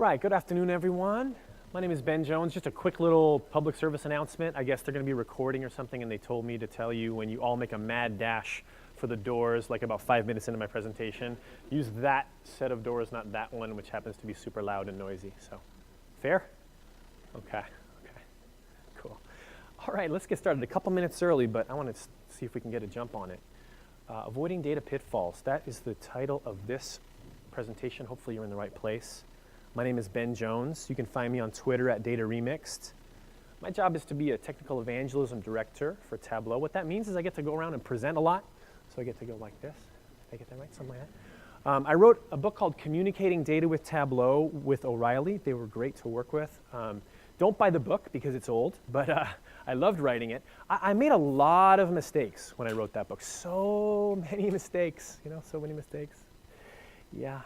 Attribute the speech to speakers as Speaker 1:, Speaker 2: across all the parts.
Speaker 1: right, good afternoon, everyone. My name is Ben Jones. Just a quick little public service announcement. I guess they're going to be recording or something, and they told me to tell you when you all make a mad dash for the doors, like about 5 minutes into my presentation, use that set of doors, not that one, which happens to be super loud and noisy. So, fair? Okay, cool. All right, let's get started. A couple minutes early, but I want to see if we can get a jump on it. Avoiding data pitfalls. That is the title of this presentation. Hopefully you're in the right place. My name is Ben Jones. You can find me on Twitter at Data Remixed. My job is to be a technical evangelism director for Tableau. What that means is I get to go around and present a lot. So I get to go like this. Did I get that right? Something like that. I wrote a book called Communicating Data with Tableau with O'Reilly. They were great to work with. Don't buy the book because it's old, but I loved writing it. I made a lot of mistakes when I wrote that book. So many mistakes, so many mistakes. Yeah.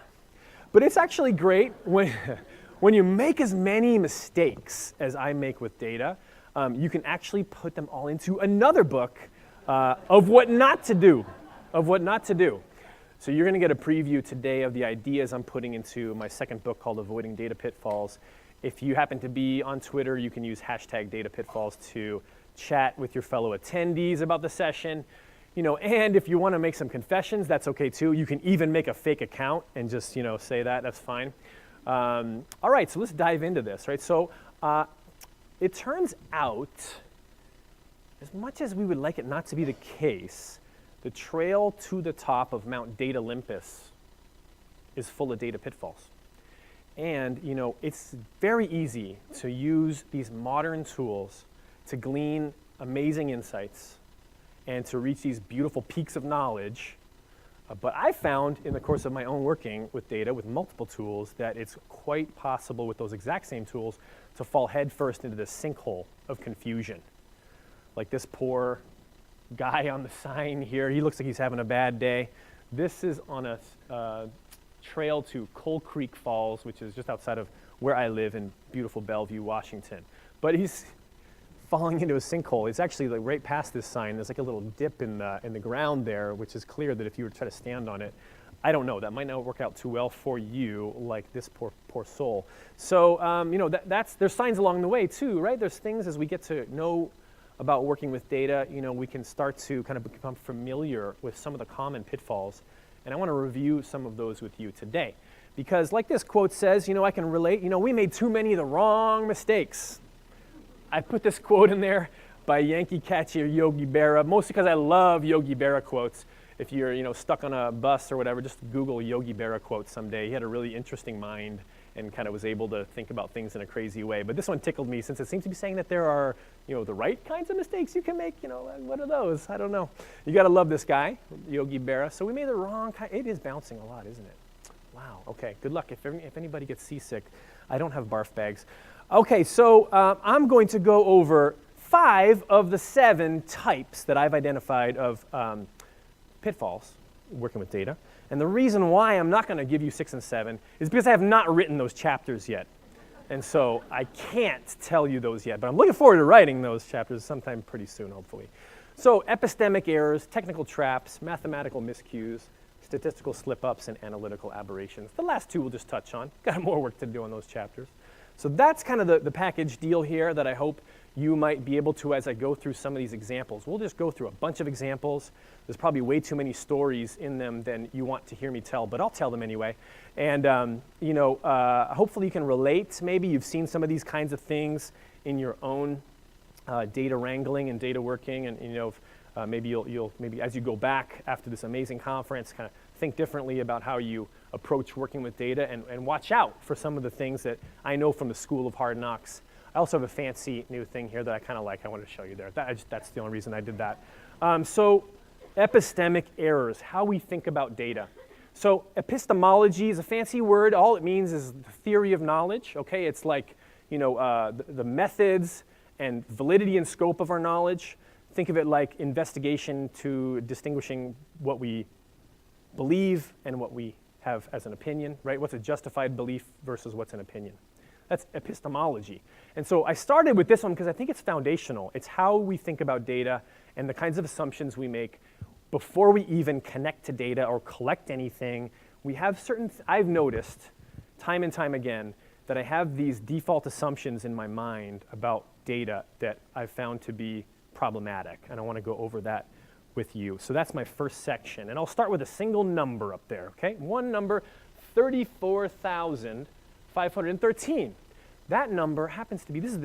Speaker 1: But it's actually great when you make as many mistakes as I make with data, you can actually put them all into another book of what not to do, So you're going to get a preview today of the ideas I'm putting into my second book called Avoiding Data Pitfalls. If you happen to be on Twitter, you can use hashtag data pitfalls to chat with your fellow attendees about the session. And if you want to make some confessions, that's okay too. You can even make a fake account and just, say that. That's fine. All right, so let's dive into this, right? So it turns out, as much as we would like it not to be the case, the trail to the top of Mount Data Olympus is full of data pitfalls. And, it's very easy to use these modern tools to glean amazing insights and to reach these beautiful peaks of knowledge. But I found in the course of my own working with data with multiple tools that it's quite possible with those exact same tools to fall headfirst into this sinkhole of confusion. Like this poor guy on the sign here, he looks like he's having a bad day. This is on a trail to Coal Creek Falls, which is just outside of where I live in beautiful Bellevue, Washington. But he's falling into a sinkhole. It's actually like right past this sign. There's like a little dip in the ground there, which is clear that if you were to try to stand on it, I don't know, that might not work out too well for you, like this poor soul. So, there's signs along the way too, right? There's things as we get to know about working with data, we can start to kind of become familiar with some of the common pitfalls. And I want to review some of those with you today. Because like this quote says, I can relate, we made too many of the wrong mistakes. I put this quote in there by Yankee catcher Yogi Berra, mostly because I love Yogi Berra quotes. If you're stuck on a bus or whatever, just Google Yogi Berra quotes someday. He had a really interesting mind and kind of was able to think about things in a crazy way. But this one tickled me since it seems to be saying that there are, the right kinds of mistakes you can make. What are those? I don't know. You got to love this guy, Yogi Berra. So we made the wrong kind. It is bouncing a lot, isn't it? Wow. Okay. Good luck. If anybody gets seasick, I don't have barf bags. Okay. So I'm going to go over 5 of the 7 types that I've identified of pitfalls working with data. And the reason why I'm not going to give you 6 and 7 is because I have not written those chapters yet. And so I can't tell you those yet, but I'm looking forward to writing those chapters sometime pretty soon, hopefully. So epistemic errors, technical traps, mathematical miscues, statistical slip-ups, and analytical aberrations. The last 2 we'll just touch on. Got more work to do on those chapters. So that's kind of the package deal here that I hope you might be able to as I go through some of these examples. We'll just go through a bunch of examples. There's probably way too many stories in them than you want to hear me tell, but I'll tell them anyway. And hopefully you can relate. Maybe you've seen some of these kinds of things in your own data wrangling and data working, and maybe you'll as you go back after this amazing conference, kind of think differently about how you approach working with data, and watch out for some of the things that I know from the School of Hard Knocks. I also have a fancy new thing here that I kind of like. I want to show you there. That's the only reason I did that. So epistemic errors, how we think about data. So epistemology is a fancy word. All it means is the theory of knowledge. Okay, it's like the methods and validity and scope of our knowledge. Think of it like investigation to distinguishing what we believe and what we have as an opinion, right? What's a justified belief versus what's an opinion. That's epistemology. And so I started with this one because I think it's foundational. It's how we think about data and the kinds of assumptions we make before we even connect to data or collect anything. We have certain, I've noticed time and time again, that I have these default assumptions in my mind about data that I've found to be problematic, and I want to go over that with you. So that's my first section, and I'll start with a single number up there, okay? One number, 34,513. That number happens to be, this is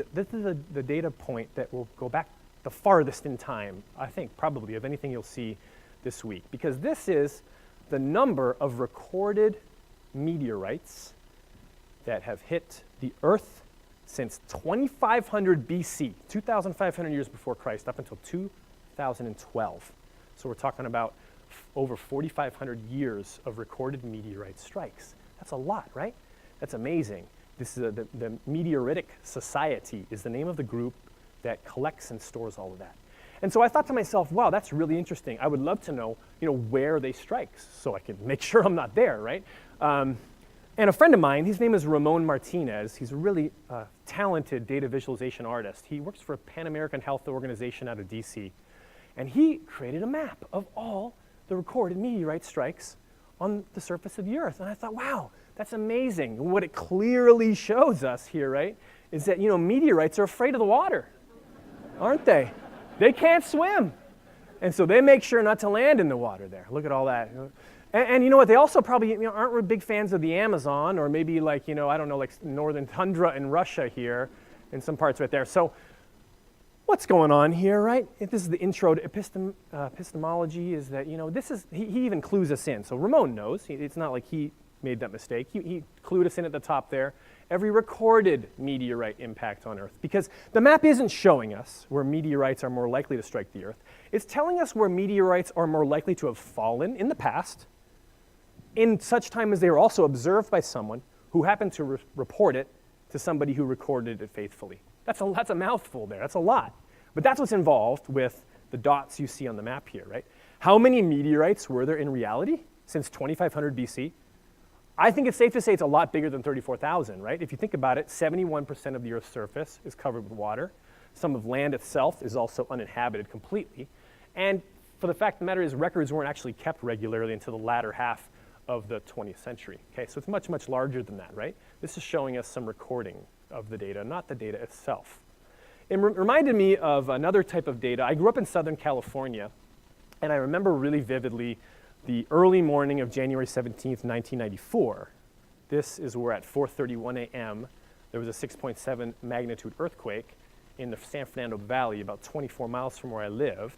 Speaker 1: the data point that will go back the farthest in time, I think, probably, of anything you'll see this week, because this is the number of recorded meteorites that have hit the Earth since 2500 BC, 2,500 years before Christ, up until 2012. So we're talking about over 4,500 years of recorded meteorite strikes. That's a lot, right? That's amazing. This is the Meteoritic Society is the name of the group that collects and stores all of that. And so I thought to myself, wow, that's really interesting. I would love to know, where they strike so I can make sure I'm not there, right? And a friend of mine, his name is Ramon Martinez. He's a really talented data visualization artist. He works for a Pan American Health Organization out of DC. And he created a map of all the recorded meteorite strikes on the surface of the Earth. And I thought, wow, that's amazing. And what it clearly shows us here, right, is that, meteorites are afraid of the water, aren't they? They can't swim. And so they make sure not to land in the water there. Look at all that. And you know what? They also probably aren't big fans of the Amazon, or maybe like, I don't know, like northern tundra in Russia here, in some parts right there. So what's going on here, right? If this is the intro to epistemology, is that, this is, he even clues us in. So Ramon knows. It's not like he made that mistake. He clued us in at the top there. Every recorded meteorite impact on Earth. Because the map isn't showing us where meteorites are more likely to strike the Earth. It's telling us where meteorites are more likely to have fallen in the past, in such time as they were also observed by someone who happened to report it to somebody who recorded it faithfully. That's a mouthful there. That's a lot. But that's what's involved with the dots you see on the map here, right? How many meteorites were there in reality since 2500 BC? I think it's safe to say it's a lot bigger than 34,000, right? If you think about it, 71% of the Earth's surface is covered with water. Some of land itself is also uninhabited completely. And for the fact of the matter is, records weren't actually kept regularly until the latter half of the 20th century. Okay, so it's much, much larger than that, right? This is showing us some recording of the data, not the data itself. It reminded me of another type of data. I grew up in Southern California, and I remember really vividly the early morning of January 17th, 1994. This is where at 4:31 a.m. there was a 6.7 magnitude earthquake in the San Fernando Valley, about 24 miles from where I lived.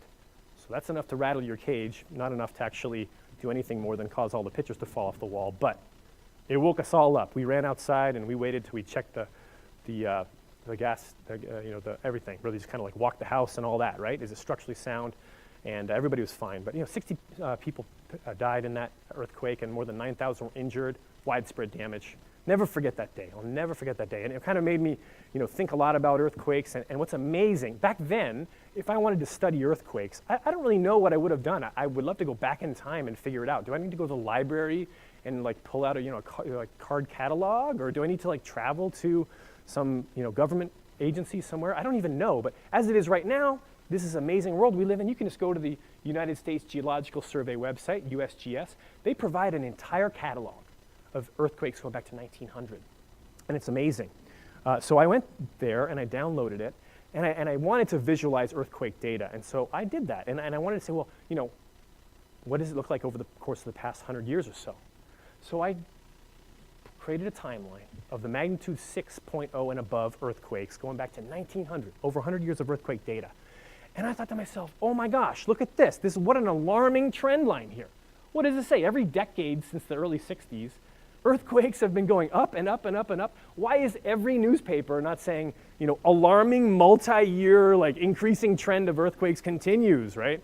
Speaker 1: So that's enough to rattle your cage, not enough to actually do anything more than cause all the pictures to fall off the wall, but it woke us all up. We ran outside and we waited till we checked the gas, everything. Really just kind of like walked the house and all that, right? Is it structurally sound? And everybody was fine. But 60 people died in that earthquake, and more than 9,000 were injured, widespread damage. Never forget that day. I'll never forget that day. And it kind of made me think a lot about earthquakes. And what's amazing, back then, if I wanted to study earthquakes, I don't really know what I would have done. I would love to go back in time and figure it out. Do I need to go to the library and like pull out a card catalog, or do I need to like travel to some government agency somewhere? I don't even know. But as it is right now, this is an amazing world we live in. You can just go to the United States Geological Survey website, USGS. They provide an entire catalog of earthquakes going back to 1900. And it's amazing. So I went there and I downloaded it, and I wanted to visualize earthquake data. And so I did that. And I wanted to say, well, what does it look like over the course of the past 100 years or so? So I created a timeline of the magnitude 6.0 and above earthquakes going back to 1900, over 100 years of earthquake data. And I thought to myself, oh my gosh, look at this. What an alarming trend line here. What does it say? Every decade since the early 60s, earthquakes have been going up and up and up and up. Why is every newspaper not saying, alarming multi-year, like increasing trend of earthquakes continues, right?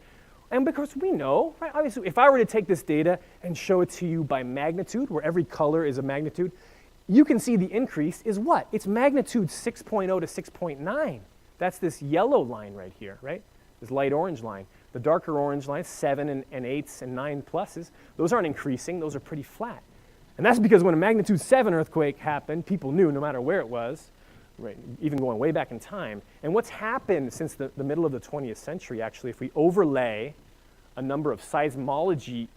Speaker 1: And because we know, right, obviously, if I were to take this data and show it to you by magnitude, where every color is a magnitude, you can see the increase is what? It's magnitude 6.0 to 6.9. That's this yellow line right here, right? This light orange line. The darker orange line, 7 and 8s and 9 pluses, those aren't increasing, those are pretty flat. And that's because when a magnitude 7 earthquake happened, people knew no matter where it was, right, even going way back in time. And what's happened since the middle of the 20th century, actually, if we overlay a number of seismology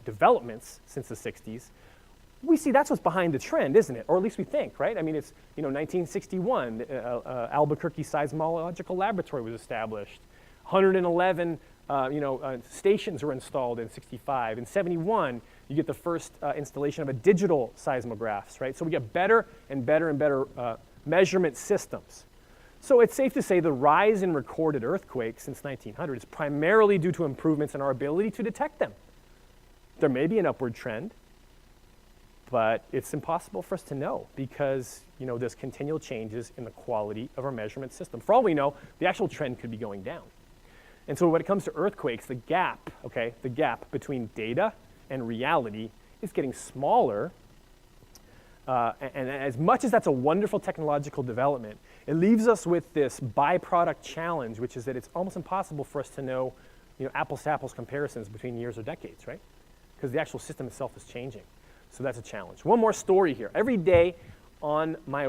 Speaker 1: developments since the 60s, we see that's what's behind the trend, isn't it? Or at least we think, right? I mean, it's 1961, Albuquerque Seismological Laboratory was established. 111 stations were installed in 65. In 71, you get the first installation of a digital seismographs, right? So we get better and better and better measurement systems. So it's safe to say the rise in recorded earthquakes since 1900 is primarily due to improvements in our ability to detect them. There may be an upward trend, but it's impossible for us to know because there's continual changes in the quality of our measurement system. For all we know, the actual trend could be going down. And so when it comes to earthquakes, the gap between data and reality is getting smaller. And as much as that's a wonderful technological development, it leaves us with this byproduct challenge, which is that it's almost impossible for us to know, apples to apples comparisons between years or decades, right? Because the actual system itself is changing. So that's a challenge. One more story here. Every day on my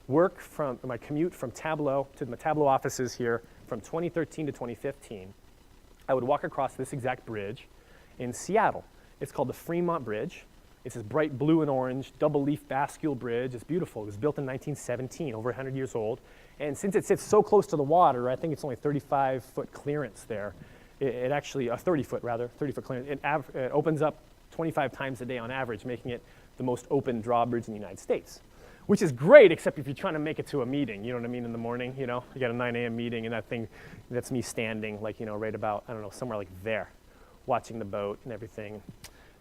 Speaker 1: my commute from Tableau to my Tableau offices here from 2013 to 2015, I would walk across this exact bridge in Seattle. It's called the Fremont Bridge. It's this bright blue and orange double-leaf bascule bridge. It's beautiful. It was built in 1917, over 100 years old. And since it sits so close to the water, I think it's only 35-foot clearance there. It actually, 30-foot clearance. It opens up 25 times a day on average, making it the most open drawbridge in the United States, which is great, except if you're trying to make it to a meeting, you know what I mean, in the morning, you got a 9 a.m. meeting, and that's me standing, right about, somewhere like there, watching the boat and everything.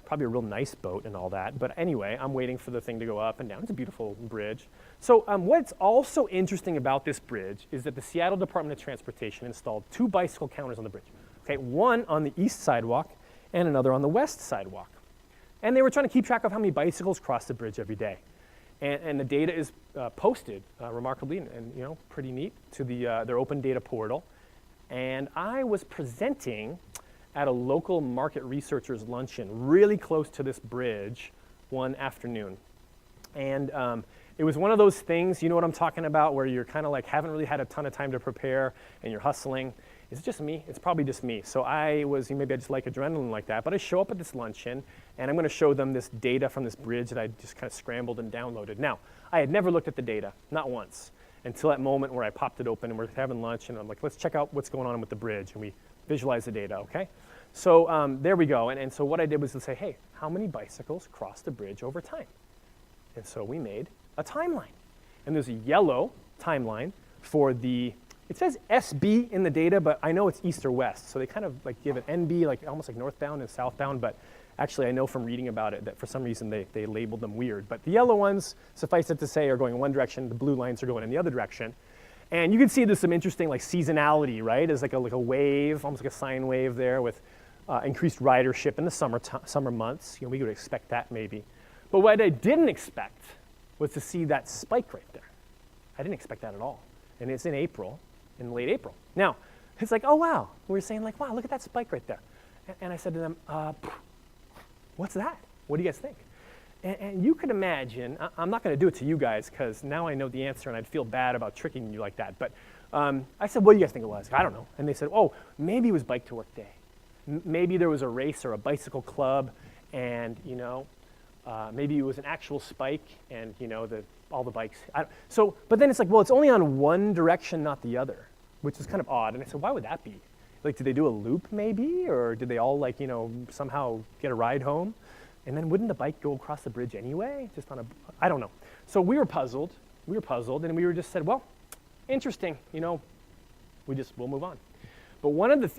Speaker 1: Probably a real nice boat and all that, but anyway, I'm waiting for the thing to go up and down. It's a beautiful bridge. So what's also interesting about this bridge is that the Seattle Department of Transportation installed 2 bicycle counters on the bridge. Okay, one on the east sidewalk and another on the west sidewalk. And they were trying to keep track of how many bicycles cross the bridge every day. And the data is posted remarkably and pretty neat to their open data portal. And I was presenting at a local market researchers luncheon really close to this bridge one afternoon. And it was one of those things, you know what I'm talking about, where you're kind of like haven't really had a ton of time to prepare and you're hustling. Is it just me? It's probably just me. So maybe I just like adrenaline like that, but I show up at this luncheon and I'm going to show them this data from this bridge that I just kind of scrambled and downloaded. Now, I had never looked at the data, not once, until that moment where I popped it open and we're having lunch and I'm like, let's check out what's going on with the bridge, and we visualize the data, okay? So there we go, and so what I did was to say, hey, how many bicycles cross the bridge over time? And so we made a timeline. And there's a yellow timeline for it says SB in the data, but I know it's east or west. So they kind of like give it NB, almost like northbound and southbound, but actually I know from reading about it that for some reason they labeled them weird. But the yellow ones, suffice it to say, are going in one direction, the blue lines are going in the other direction. And you can see there's some interesting seasonality, right? There's like a wave, almost like a sine wave there with increased ridership in the summer months. We would expect that maybe. But what I didn't expect was to see that spike right there. I didn't expect that at all. And it's in late April. Now, it's like, oh wow. We were saying wow, look at that spike right there. And I said to them, what's that? What do you guys think? And you could imagine, I'm not going to do it to you guys because now I know the answer and I'd feel bad about tricking you like that. But I said, what do you guys think it was? I don't know. And they said, oh, maybe it was bike to work day. Maybe there was a race or a bicycle club and, maybe it was an actual spike and, all the bikes. But then it's like, well, it's only on one direction, not the other, which is kind of odd. And I said, why would that be? Did they do a loop maybe? Or did they all somehow get a ride home? And then wouldn't the bike go across the bridge anyway? I don't know. So we were puzzled, and we were just said, well, interesting, we'll move on. But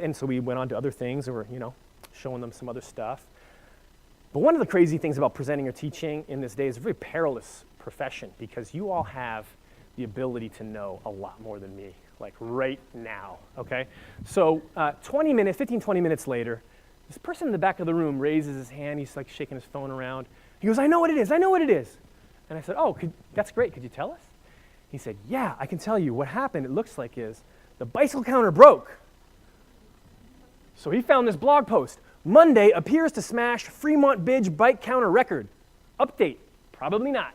Speaker 1: and so we went on to other things and we're, showing them some other stuff. But one of the crazy things about presenting or teaching in this day is a very perilous profession because you all have the ability to know a lot more than me, right now, okay? So 20 minutes later, this person in the back of the room raises his hand. He's shaking his phone around. He goes, I know what it is. And I said, oh, that's great. Could you tell us? He said, yeah, I can tell you. What happened, it looks like, is the bicycle counter broke. So he found this blog post. Monday appears to smash Fremont Bridge bike counter record. Update, probably not.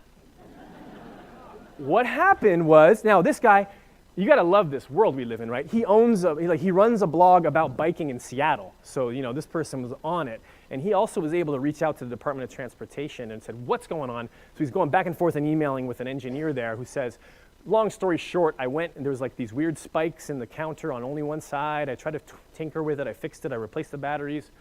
Speaker 1: What happened was, now this guy, you got to love this world we live in, right? He runs a blog about biking in Seattle. So, this person was on it. And he also was able to reach out to the Department of Transportation and said, what's going on? So he's going back and forth and emailing with an engineer there who says, long story short, I went and there was like these weird spikes in the counter on only one side. I tried to tinker with it. I fixed it. I replaced the batteries,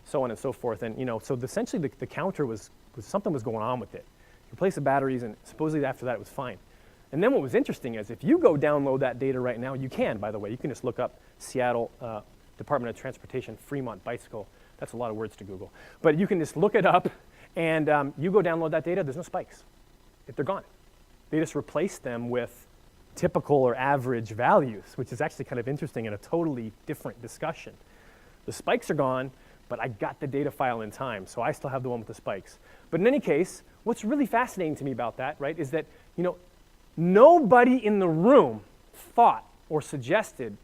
Speaker 1: so on and so forth. And, so essentially the counter was something was going on with it. Replaced the batteries, and supposedly after that it was fine. And then what was interesting is if you go download that data right now, you can, by the way, you can just look up Seattle Department of Transportation Fremont bicycle. That's a lot of words to Google. But you can just look it up, and you go download that data, there's no spikes. They're gone. They just replace them with typical or average values, which is actually kind of interesting and a totally different discussion. The spikes are gone, but I got the data file in time, so I still have the one with the spikes. But in any case, what's really fascinating to me about that, right, is that, nobody in the room thought or suggested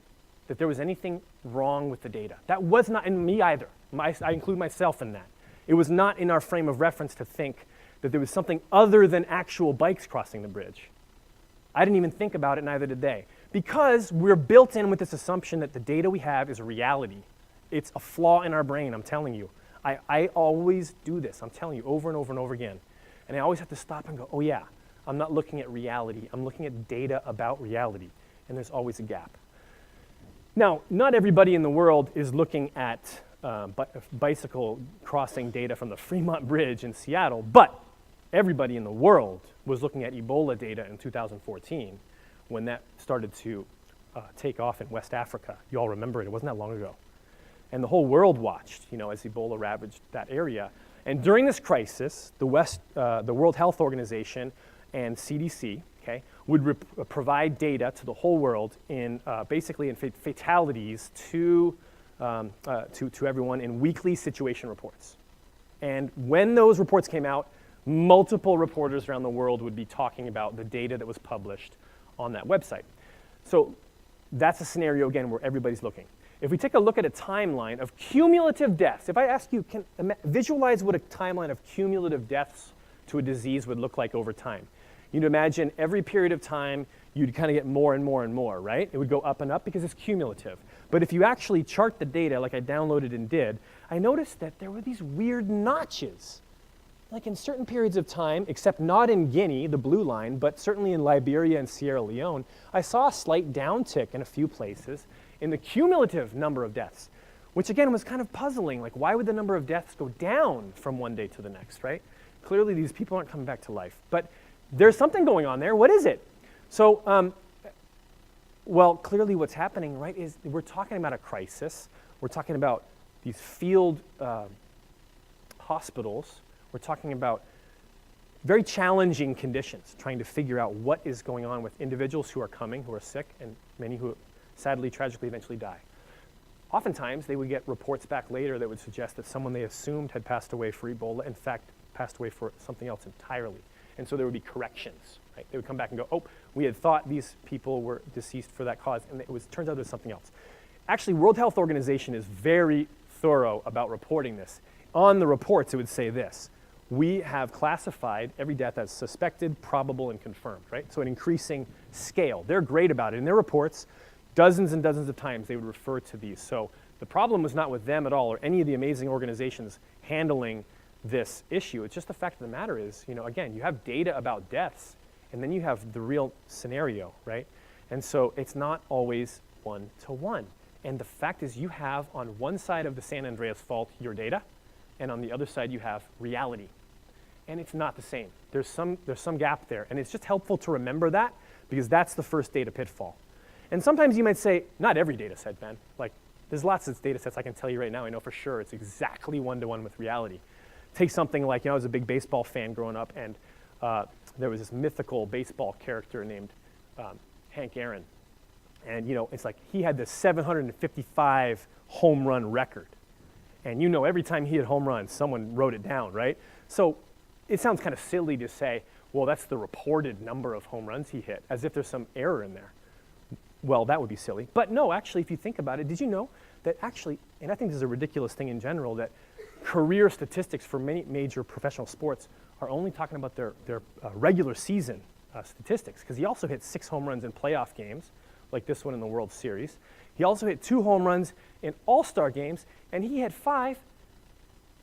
Speaker 1: that there was anything wrong with the data. That was not in me either. I include myself in that. It was not in our frame of reference to think that there was something other than actual bikes crossing the bridge. I didn't even think about it, neither did they. Because we're built in with this assumption that the data we have is a reality. It's a flaw in our brain, I'm telling you. I always do this, I'm telling you, over and over and over again. And I always have to stop and go, oh yeah, I'm not looking at reality, I'm looking at data about reality. And there's always a gap. Now, not everybody in the world is looking at bicycle crossing data from the Fremont Bridge in Seattle, but everybody in the world was looking at Ebola data in 2014 when that started to take off in West Africa. You all remember it, it wasn't that long ago. And the whole world watched, as Ebola ravaged that area. And during this crisis, the World Health Organization and CDC, would provide data to the whole world in basically in fatalities to everyone in weekly situation reports. And when those reports came out, multiple reporters around the world would be talking about the data that was published on that website. So that's a scenario, again, where everybody's looking. If we take a look at a timeline of cumulative deaths, if I ask you, visualize what a timeline of cumulative deaths to a disease would look like over time. You'd imagine every period of time, you'd kind of get more and more and more, right? It would go up and up because it's cumulative. But if you actually chart the data like I downloaded and did, I noticed that there were these weird notches. Like in certain periods of time, except not in Guinea, the blue line, but certainly in Liberia and Sierra Leone, I saw a slight downtick in a few places in the cumulative number of deaths, which again was kind of puzzling. Like, why would the number of deaths go down from one day to the next, right? Clearly these people aren't coming back to life. But there's something going on there. What is it? So, well, clearly what's happening, right, is we're talking about a crisis. We're talking about these field hospitals. We're talking about very challenging conditions, trying to figure out what is going on with individuals who are coming, who are sick, and many who sadly, tragically, eventually die. Oftentimes, they would get reports back later that would suggest that someone they assumed had passed away for Ebola, in fact, passed away for something else entirely. And so there would be corrections, right? They would come back and go, oh, we had thought these people were deceased for that cause, and turns out there's something else. Actually, World Health Organization is very thorough about reporting this. On the reports, it would say this: we have classified every death as suspected, probable, and confirmed, right? So an increasing scale. They're great about it. In their reports, dozens and dozens of times they would refer to these. So the problem was not with them at all or any of the amazing organizations handling this issue. It's just the fact of the matter is, again, you have data about deaths and then you have the real scenario, right? And so it's not always one-to-one. And the fact is you have on one side of the San Andreas Fault your data, and on the other side you have reality. And it's not the same. There's some gap there. And it's just helpful to remember that because that's the first data pitfall. And sometimes you might say, not every data set, Ben. Like, there's lots of data sets I can tell you right now. I know for sure it's exactly one-to-one with reality. Take something like, I was a big baseball fan growing up, and there was this mythical baseball character named Hank Aaron. And, it's like he had this 755 home run record. And every time he hit home runs, someone wrote it down, right? So it sounds kind of silly to say, well, that's the reported number of home runs he hit, as if there's some error in there. Well, that would be silly. But no, actually, if you think about it, did you know that actually, and I think this is a ridiculous thing in general, that career statistics for many major professional sports are only talking about their regular season statistics, because he also hit 6 home runs in playoff games, like this one in the World Series. He also hit 2 home runs in All-Star games, and he had 5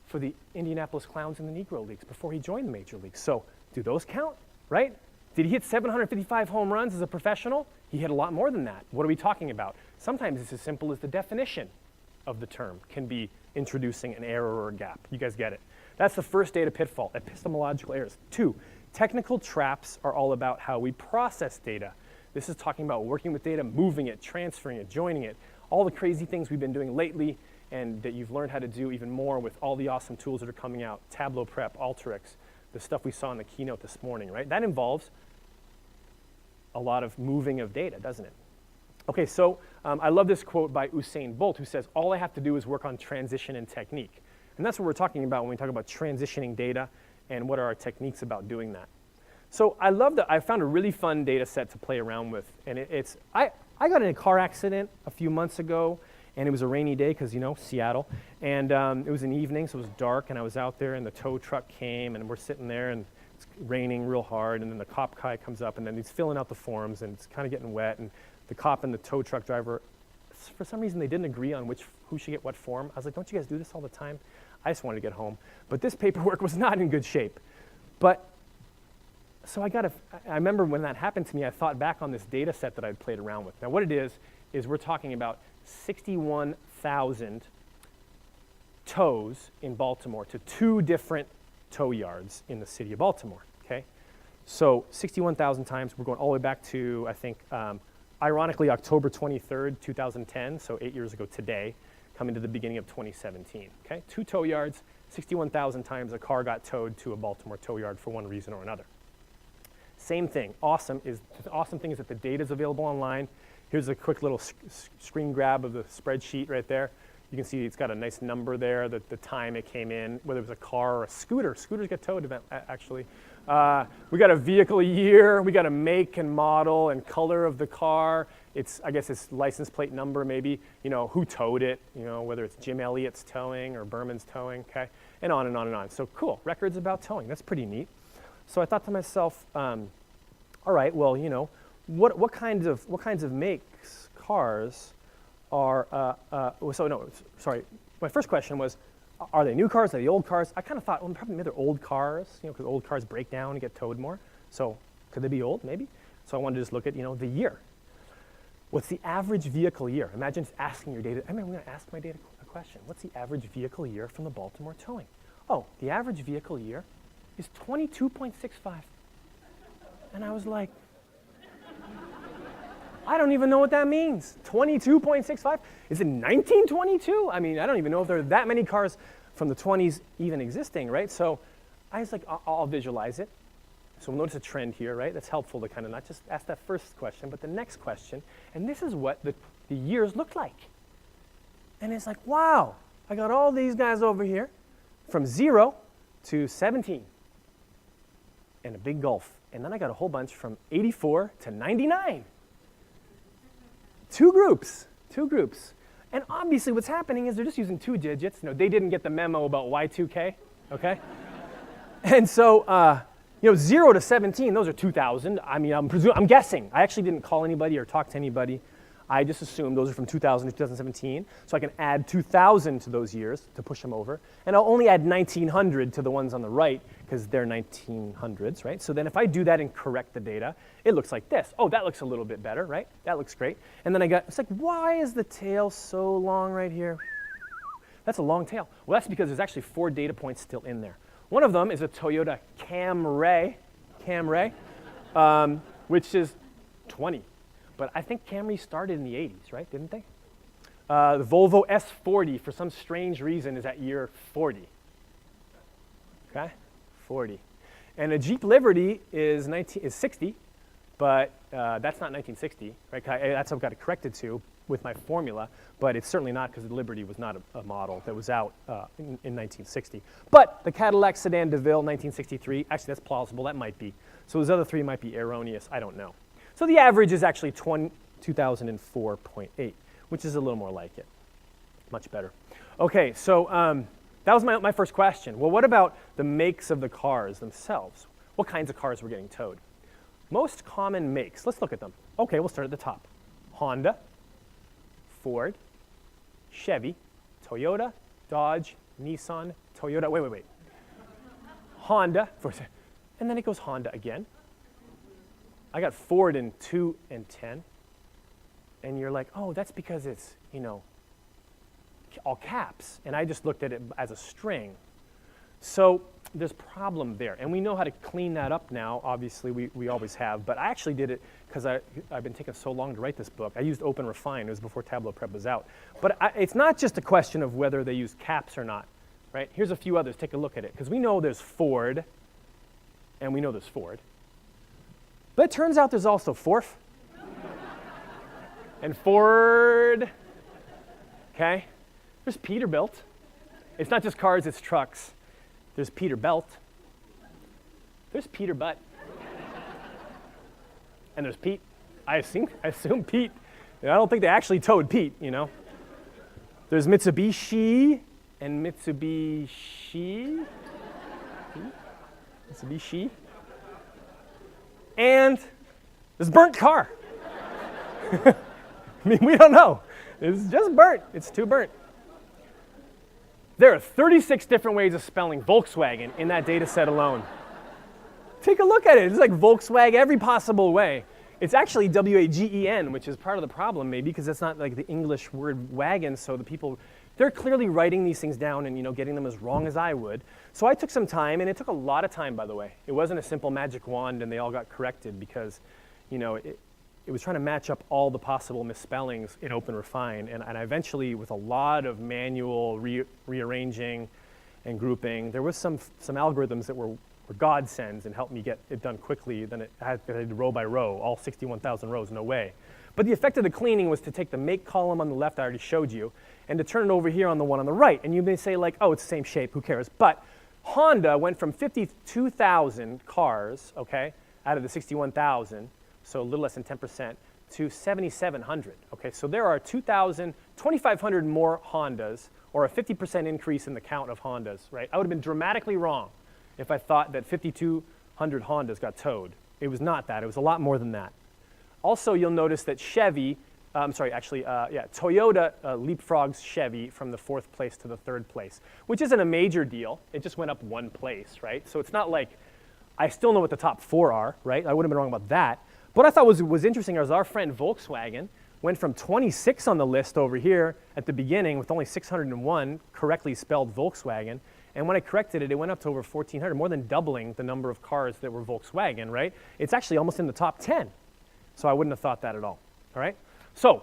Speaker 1: for the Indianapolis Clowns in the Negro Leagues before he joined the Major Leagues. So do those count, right? Did he hit 755 home runs as a professional? He hit a lot more than that. What are we talking about? Sometimes it's as simple as the definition of the term can be introducing an error or a gap. You guys get it. That's the first data pitfall, epistemological errors. 2, technical traps are all about how we process data. This is talking about working with data, moving it, transferring it, joining it, all the crazy things we've been doing lately and that you've learned how to do even more with all the awesome tools that are coming out, Tableau Prep, Alteryx, the stuff we saw in the keynote this morning, right? That involves a lot of moving of data, doesn't it? Okay, so I love this quote by Usain Bolt, who says, all I have to do is work on transition and technique. And that's what we're talking about when we talk about transitioning data and what are our techniques about doing that. So I love that. I found a really fun data set to play around with. And I got in a car accident a few months ago, and it was a rainy day because, you know, Seattle. And it was an evening, so it was dark, and I was out there, and the tow truck came, and we're sitting there, and it's raining real hard, and then the cop guy comes up, and then he's filling out the forms, and it's kind of getting wet, and the cop and the tow truck driver, for some reason, they didn't agree on who should get what form. I was like, don't you guys do this all the time? I just wanted to get home. But this paperwork was not in good shape. So I remember when that happened to me, I thought back on this data set that I'd played around with. Now what it is we're talking about 61,000 tows in Baltimore to 2 different tow yards in the city of Baltimore, okay? So 61,000 times, we're going all the way back to, I think, ironically, October 23rd, 2010, so 8 years ago today, coming to the beginning of 2017, okay? 2 tow yards, 61,000 times a car got towed to a Baltimore tow yard for one reason or another. Same thing. The awesome thing is that the data is available online. Here's a quick little screen grab of the spreadsheet right there. You can see it's got a nice number there, the time it came in, whether it was a car or a scooter. Scooters get towed, actually. We got a vehicle year. We got a make and model and color of the car. I guess it's license plate number, maybe. You know, who towed it, you know, whether it's Jim Elliott's towing or Berman's towing, okay? And on and on and on. So cool, records about towing. That's pretty neat. So I thought to myself, all right, well, you know, what kinds of makes cars are? My first question was, are they new cars? Are they old cars? I kind of thought, well, probably maybe they're old cars, you know, because old cars break down and get towed more. So could they be old? Maybe. So I wanted to just look at, you know, the year. What's the average vehicle year? Imagine just asking your data. I'm going to ask my data a question. What's the average vehicle year from the Baltimore towing? Oh, the average vehicle year is 22.65. And I was like, I don't even know what that means. 22.65? Is it 1922? I mean, I don't even know if there are that many cars from the 20s even existing, right? So I was like, I'll visualize it. So we'll notice a trend here, right? That's helpful to kind of not just ask that first question, but the next question. And this is what the years look like. And it's like, wow, I got all these guys over here from 0 to 17 and a big gulf. And then I got a whole bunch from 84 to 99. Two groups. And obviously what's happening is they're just using 2 digits. No, they didn't get the memo about Y2K, okay? And so, 0 to 17, those are 2,000. I mean, I'm guessing. I actually didn't call anybody or talk to anybody. I just assumed those are from 2000 to 2017. So I can add 2,000 to those years to push them over. And I'll only add 1,900 to the ones on the right because they're 1900s, right? So then if I do that and correct the data, it looks like this. Oh, that looks a little bit better, right? That looks great. And then it's like, why is the tail so long right here? That's a long tail. Well, that's because there's actually 4 data points still in there. One of them is a Toyota Camry, which is 20. But I think Camry started in the 80s, right? Didn't they? The Volvo S40, for some strange reason, is at year 40. Okay? 40. And a Jeep Liberty is 60, but that's not 1960, right? That's what I've got it corrected to with my formula, but it's certainly not because the Liberty was not a model that was out in 1960. But the Cadillac Sedan DeVille, 1963, actually that's plausible, that might be. So those other 3 might be erroneous, I don't know. So the average is actually 2004.8, which is a little more like it. Much better. Okay, so that was my first question. Well, what about the makes of the cars themselves? What kinds of cars were getting towed? Most common makes, let's look at them. Okay, we'll start at the top. Honda, Ford, Chevy, Toyota, Dodge, Nissan, Toyota, wait. Honda, and then it goes Honda again. I got Ford in 2 and 10. And you're like, oh, that's because it's, all caps. And I just looked at it as a string. So there's a problem there. And we know how to clean that up now. Obviously, we always have. But I actually did it because I've been taking so long to write this book. I used Open Refine. It was before Tableau Prep was out. But it's not just a question of whether they use caps or not. Right? Here's a few others. Take a look at it. Because we know there's Ford, and we know there's Ford. But it turns out there's also Forf and Ford. Okay? There's Peterbilt. It's not just cars, it's trucks. There's Peterbilt. There's Peterbutt. And there's Pete. I assume Pete. I don't think they actually towed Pete, There's Mitsubishi and Mitsubishi. Mitsubishi. And there's burnt car. I mean, we don't know. It's just burnt. It's too burnt. There are 36 different ways of spelling Volkswagen in that data set alone. Take a look at it. It's like Volkswagen every possible way. It's actually W-A-G-E-N, which is part of the problem maybe because that's not like the English word wagon, so the people, they're clearly writing these things down and getting them as wrong as I would. So I took some time, and it took a lot of time, by the way. It wasn't a simple magic wand and they all got corrected because, it was trying to match up all the possible misspellings in Open Refine. And I eventually, with a lot of manual rearranging and grouping, there was some algorithms that were godsends and helped me get it done quickly. Then it had row by row, all 61,000 rows, no way. But the effect of the cleaning was to take the make column on the left I already showed you and to turn it over here on the one on the right. And you may say like, oh, it's the same shape, who cares? But Honda went from 52,000 cars, okay, out of the 61,000, so a little less than 10%, to 7,700. Okay, so there are 2,500 more Hondas, or a 50% increase in the count of Hondas, right? I would have been dramatically wrong if I thought that 5,200 Hondas got towed. It was not that. It was a lot more than that. Also, you'll notice that Toyota leapfrogs Chevy from the 4th place to the 3rd place, which isn't a major deal. It just went up 1 place, right? So it's not like I still know what the top 4 are, right? I would have been wrong about that. What I thought was interesting is our friend Volkswagen went from 26 on the list over here at the beginning with only 601 correctly spelled Volkswagen. And when I corrected it, it went up to over 1,400, more than doubling the number of cars that were Volkswagen, right? It's actually almost in the top 10. So I wouldn't have thought that at all right? So,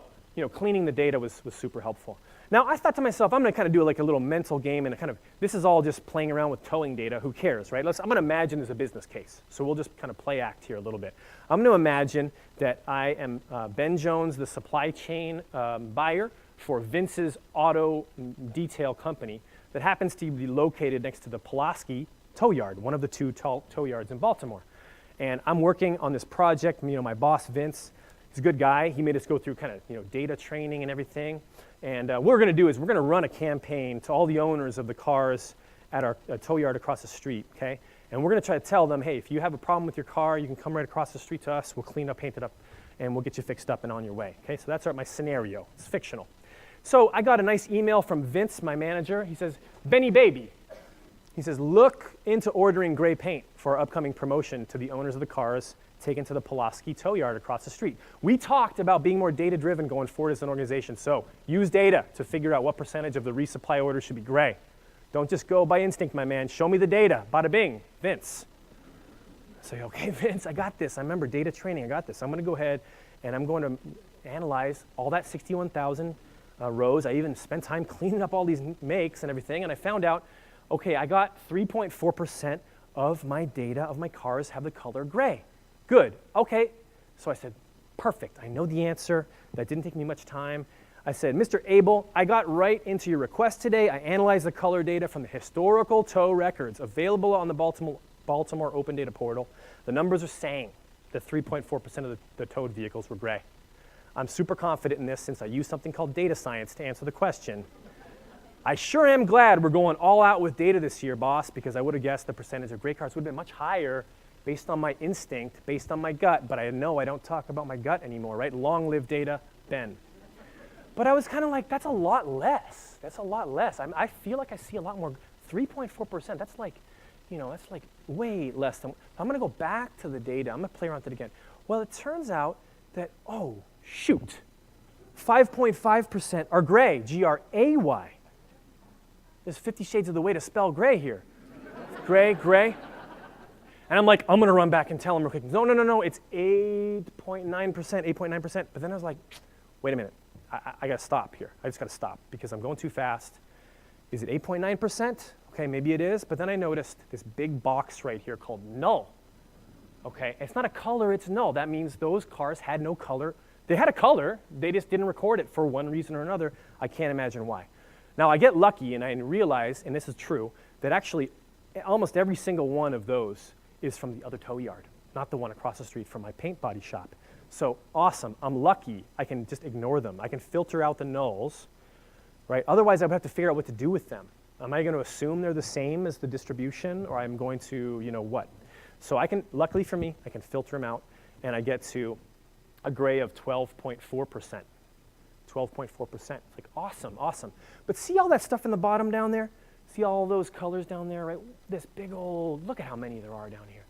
Speaker 1: cleaning the data was super helpful. Now, I thought to myself, I'm going to kind of do like a little mental game and this is all just playing around with towing data. Who cares, right? I'm going to imagine there's a business case. So we'll just kind of play act here a little bit. I'm going to imagine that I am Ben Jones, the supply chain buyer for Vince's auto detail company that happens to be located next to the Pulaski tow yard, one of the 2 tow yards in Baltimore. And I'm working on this project. My boss, Vince, he's a good guy. He made us go through kind of data training and everything. And what we're going to do is we're going to run a campaign to all the owners of the cars at our tow yard across the street, okay? And we're going to try to tell them, hey, if you have a problem with your car, you can come right across the street to us. We'll clean up, paint it up, and we'll get you fixed up and on your way, okay? So that's my scenario. It's fictional. So I got a nice email from Vince, my manager. He says, Benny baby. He says, look into ordering gray paint for our upcoming promotion to the owners of the cars taken to the Pulaski tow yard across the street. We talked about being more data-driven going forward as an organization. So use data to figure out what percentage of the resupply orders should be gray. Don't just go by instinct, my man. Show me the data. Bada bing. Vince. I say, okay, Vince, I got this. I remember data training. I got this. I'm going to go ahead and I'm going to analyze all that 61,000 rows. I even spent time cleaning up all these makes and everything. And I found out, okay, I got 3.4% of my data of my cars have the color gray. Good, okay. So I said, perfect, I know the answer. That didn't take me much time. I said, Mr. Abel, I got right into your request today. I analyzed the color data from the historical tow records available on the Baltimore Open Data Portal. The numbers are saying that 3.4% of the towed vehicles were gray. I'm super confident in this since I used something called data science to answer the question. I sure am glad we're going all out with data this year, boss, because I would have guessed the percentage of gray cars would have been much higher based on my instinct, based on my gut, but I know I don't talk about my gut anymore, right? Long live data, Ben. But I was kind of like, that's a lot less. That's a lot less. I feel like I see a lot more. 3.4%, that's like, that's like way less than. I'm going to go back to the data. I'm going to play around with it again. Well, it turns out that, oh, shoot, 5.5% are gray, G-R-A-Y. There's 50 shades of the way to spell gray here. Gray, gray. And I'm like, I'm going to run back and tell them real quick. No, it's 8.9%, 8.9%. But then I was like, wait a minute. I got to stop here. I just got to stop because I'm going too fast. Is it 8.9%? Okay, maybe it is. But then I noticed this big box right here called null. Okay, it's not a color, it's null. That means those cars had no color. They had a color. They just didn't record it for one reason or another. I can't imagine why. Now, I get lucky, and I realize, and this is true, that actually almost every single one of those is from the other tow yard, not the one across the street from my paint body shop. So awesome, I'm lucky. I can just ignore them. I can filter out the nulls, right? Otherwise, I would have to figure out what to do with them. Am I going to assume they're the same as the distribution, or I'm going to, what? So I can, luckily for me, I can filter them out, and I get to a gray of 12.4%. 12.4%. It's like, awesome, awesome. But see all that stuff in the bottom down there? See all those colors down there, right? This big old, look at how many there are down here.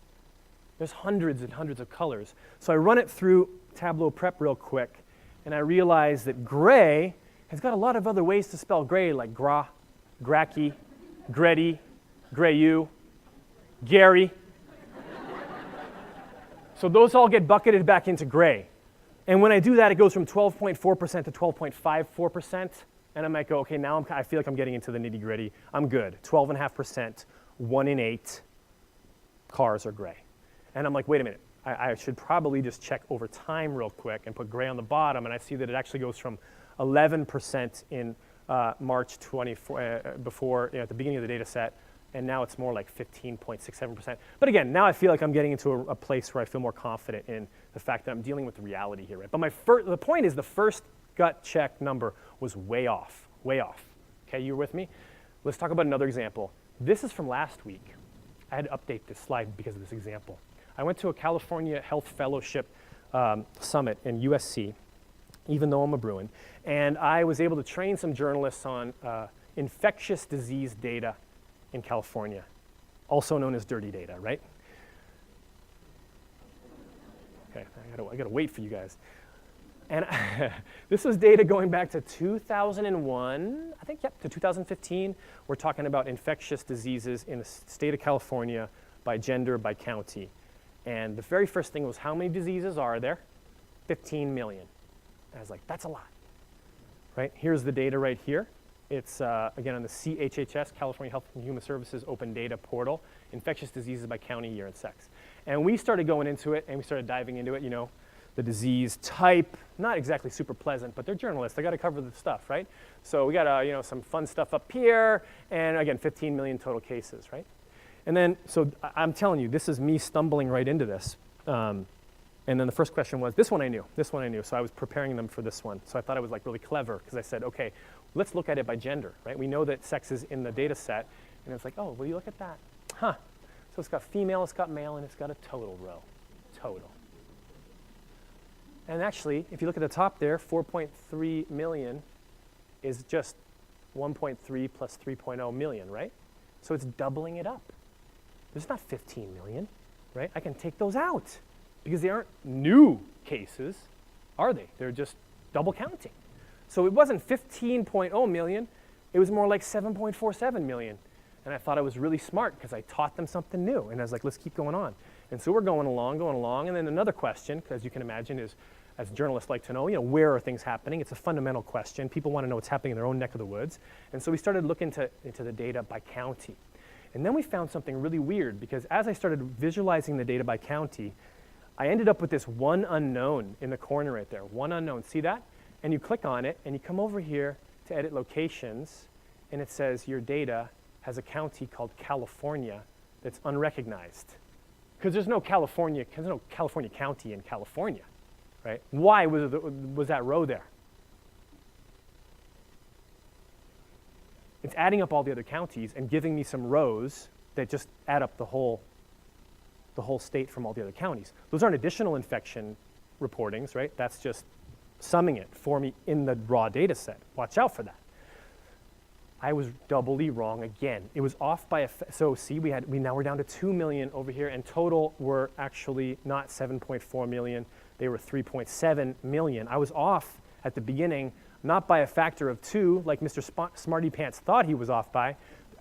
Speaker 1: There's hundreds and hundreds of colors. So I run it through Tableau Prep real quick, and I realize that gray has got a lot of other ways to spell gray, like gra, gracky, gretty, grayu, Gary. So those all get bucketed back into gray. And when I do that, it goes from 12.4% to 12.54%. And I might go, okay, now I feel like I'm getting into the nitty gritty. I'm good. 12.5%, 1 in 8 cars are gray. And I'm like, wait a minute. I should probably just check over time real quick and put gray on the bottom. And I see that it actually goes from 11% in March 24, before, at the beginning of the data set. And now it's more like 15.67%. But again, now I feel like I'm getting into a place where I feel more confident in the fact that I'm dealing with the reality here, right? But the point is the first gut check number was way off, way off. Okay, you with me? Let's talk about another example. This is from last week. I had to update this slide because of this example. I went to a California Health Fellowship summit in USC, even though I'm a Bruin, and I was able to train some journalists on infectious disease data in California, also known as dirty data, right? Okay, I gotta wait for you guys. And this was data going back to 2001, I think, to 2015. We're talking about infectious diseases in the state of California by gender, by county. And the very first thing was, how many diseases are there? 15 million. And I was like, that's a lot, right? Here's the data right here. It's, again, on the CHHS, California Health and Human Services Open Data Portal, infectious diseases by county, year, and sex. And we started going into it, and we started diving into it, the disease type, not exactly super pleasant, but they're journalists. They got to cover the stuff, right? So we got, some fun stuff up here, and again, 15 million total cases, right? And then, so I'm telling you, this is me stumbling right into this. And then the first question was, this one I knew. So I was preparing them for this one. So I thought I was like really clever, because I said, okay, let's look at it by gender, right? We know that sex is in the data set, and it's like, oh, will you look at that? Huh. So it's got female, it's got male, and it's got a total row. Total. And actually, if you look at the top there, 4.3 million is just 1.3 plus 3.0 million, right? So it's doubling it up. There's not 15 million, right? I can take those out because they aren't new cases, are they? They're just double counting. So it wasn't 15.0 million, it was more like 7.47 million. And I thought I was really smart because I taught them something new. And I was like, let's keep going on. And so we're going along. And then another question, as you can imagine, is, as journalists like to know, where are things happening? It's a fundamental question. People want to know what's happening in their own neck of the woods. And so we started looking into the data by county. And then we found something really weird, because as I started visualizing the data by county, I ended up with this one unknown in the corner right there. One unknown. See that? And you click on it, and you come over here to edit locations, and it says your data has a county called California that's unrecognized. Because there's no California county in California, right? Why was that row there? It's adding up all the other counties and giving me some rows that just add up the whole state from all the other counties. Those aren't additional infection reportings, right? That's just summing it for me in the raw data set. Watch out for that. I was doubly wrong again. It was off by so see, now we're down to 2 million over here, and total were actually not 7.4 million. They were 3.7 million. I was off at the beginning, not by a factor of 2, like Mr. Smarty Pants thought he was off by.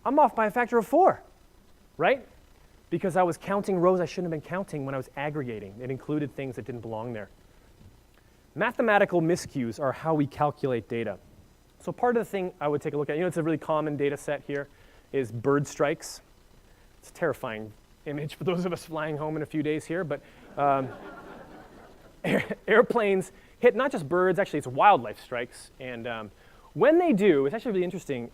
Speaker 1: I'm off by a factor of 4, right? Because I was counting rows I shouldn't have been counting when I was aggregating. It included things that didn't belong there. Mathematical miscues are how we calculate data. So part of the thing I would take a look at, it's a really common data set here, is bird strikes. It's a terrifying image for those of us flying home in a few days here, but airplanes hit not just birds, actually it's wildlife strikes. And when they do, it's actually really interesting,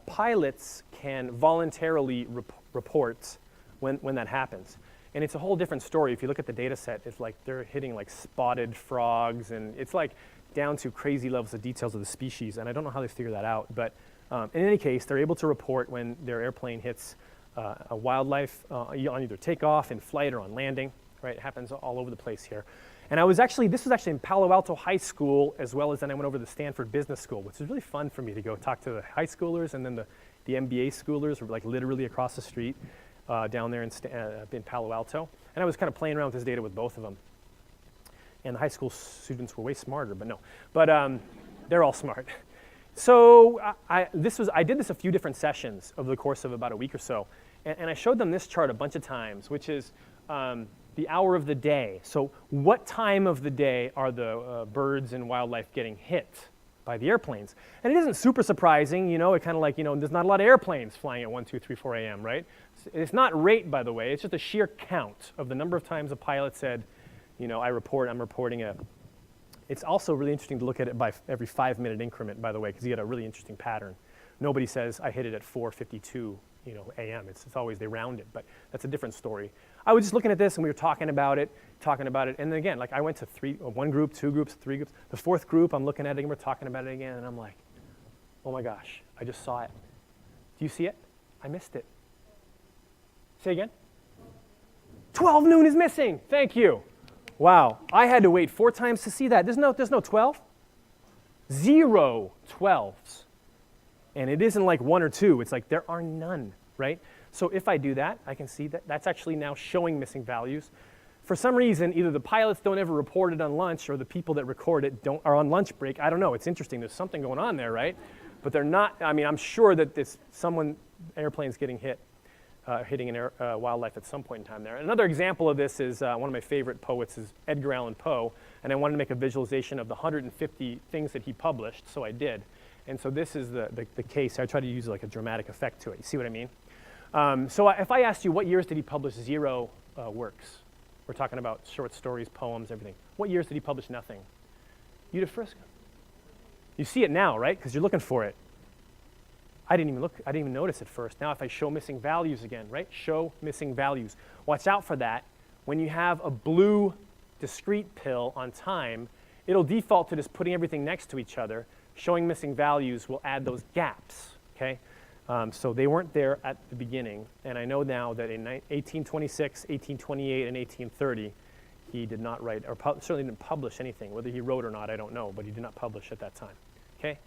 Speaker 1: pilots can voluntarily report when that happens. And it's a whole different story. If you look at the data set, it's like they're hitting like spotted frogs, and it's like down to crazy levels of details of the species, and I don't know how they figure that out. But in any case, they're able to report when their airplane hits a wildlife on either takeoff, in flight, or on landing. Right? It happens all over the place here. And this was actually in Palo Alto High School, as well as then I went over to the Stanford Business School, which was really fun for me to go talk to the high schoolers, and then the MBA schoolers were like literally across the street down there in Palo Alto. And I was kind of playing around with this data with both of them. And the high school students were way smarter, but no. But they're all smart. So I did this a few different sessions over the course of about a week or so. And I showed them this chart a bunch of times, which is the hour of the day. So what time of the day are the birds and wildlife getting hit by the airplanes? And it isn't super surprising, it kind of like, there's not a lot of airplanes flying at 1, 2, 3, 4 a.m., right? It's not rate, by the way. It's just a sheer count of the number of times a pilot said, I'm reporting a. It's also really interesting to look at it by every 5-minute increment, by the way, because you get a really interesting pattern. Nobody says, I hit it at 4:52, a.m. It's always, they round it, but that's a different story. I was just looking at this, and we were talking about it, and then again, like I went to 1 group, 2 groups, 3 groups. The 4th group, I'm looking at it, and we're talking about it again, and I'm like, oh my gosh, I just saw it. Do you see it? I missed it. Say again? 12 noon is missing. Thank you. Wow, I had to wait 4 times to see that. There's no 12. 0 12s. And it isn't like 1 or 2. It's like there are none, right? So if I do that, I can see that that's actually now showing missing values. For some reason, either the pilots don't ever report it on lunch, or the people that record it are on lunch break. I don't know. It's interesting. There's something going on there, right? But they're not. I mean, I'm sure that airplane's getting hit. Hitting wildlife at some point in time there. Another example of this is one of my favorite poets is Edgar Allan Poe, and I wanted to make a visualization of the 150 things that he published, so I did. And so this is the case. I try to use like a dramatic effect to it. You see what I mean? So if I asked you what years did he publish 0 works, we're talking about short stories, poems, everything. What years did he publish nothing? You'd have first. You see it now, right? Because you're looking for it. I didn't even notice it first. Now if I show missing values again, right? Show missing values. Watch out for that. When you have a blue discrete pill on time, it'll default to just putting everything next to each other. Showing missing values will add those gaps, okay? So they weren't there at the beginning. And I know now that in 1826, 1828, and 1830, he did not write, or certainly didn't publish anything. Whether he wrote or not, I don't know, but he did not publish at that time, okay?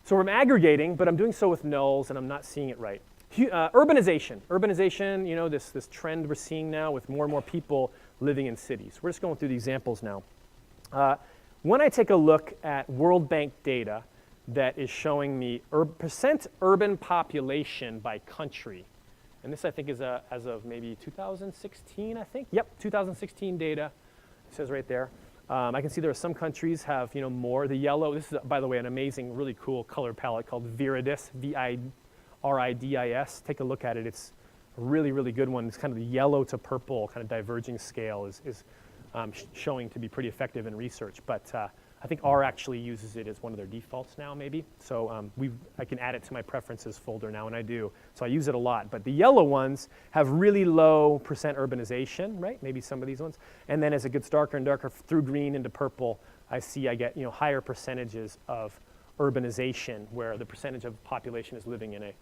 Speaker 1: So I'm aggregating, but I'm doing so with nulls, and I'm not seeing it right. Urbanization. Urbanization, this trend we're seeing now with more and more people living in cities. We're just going through the examples now. When I take a look at World Bank data that is showing me percent urban population by country, and this I think is as of maybe 2016, I think. Yep, 2016 data. It says right there. I can see there are some countries have more. The yellow, this is, by the way, an amazing, really cool color palette called Viridis, VIRIDIS. Take a look at it. It's a really, really good one. It's kind of the yellow to purple kind of diverging scale is showing to be pretty effective in research. But I think R actually uses it as one of their defaults now, maybe. So I can add it to my preferences folder now, and I do. So I use it a lot. But the yellow ones have really low percent urbanization, right? Maybe some of these ones. And then as it gets darker and darker through green into purple, I get higher percentages of urbanization, where the percentage of population is living in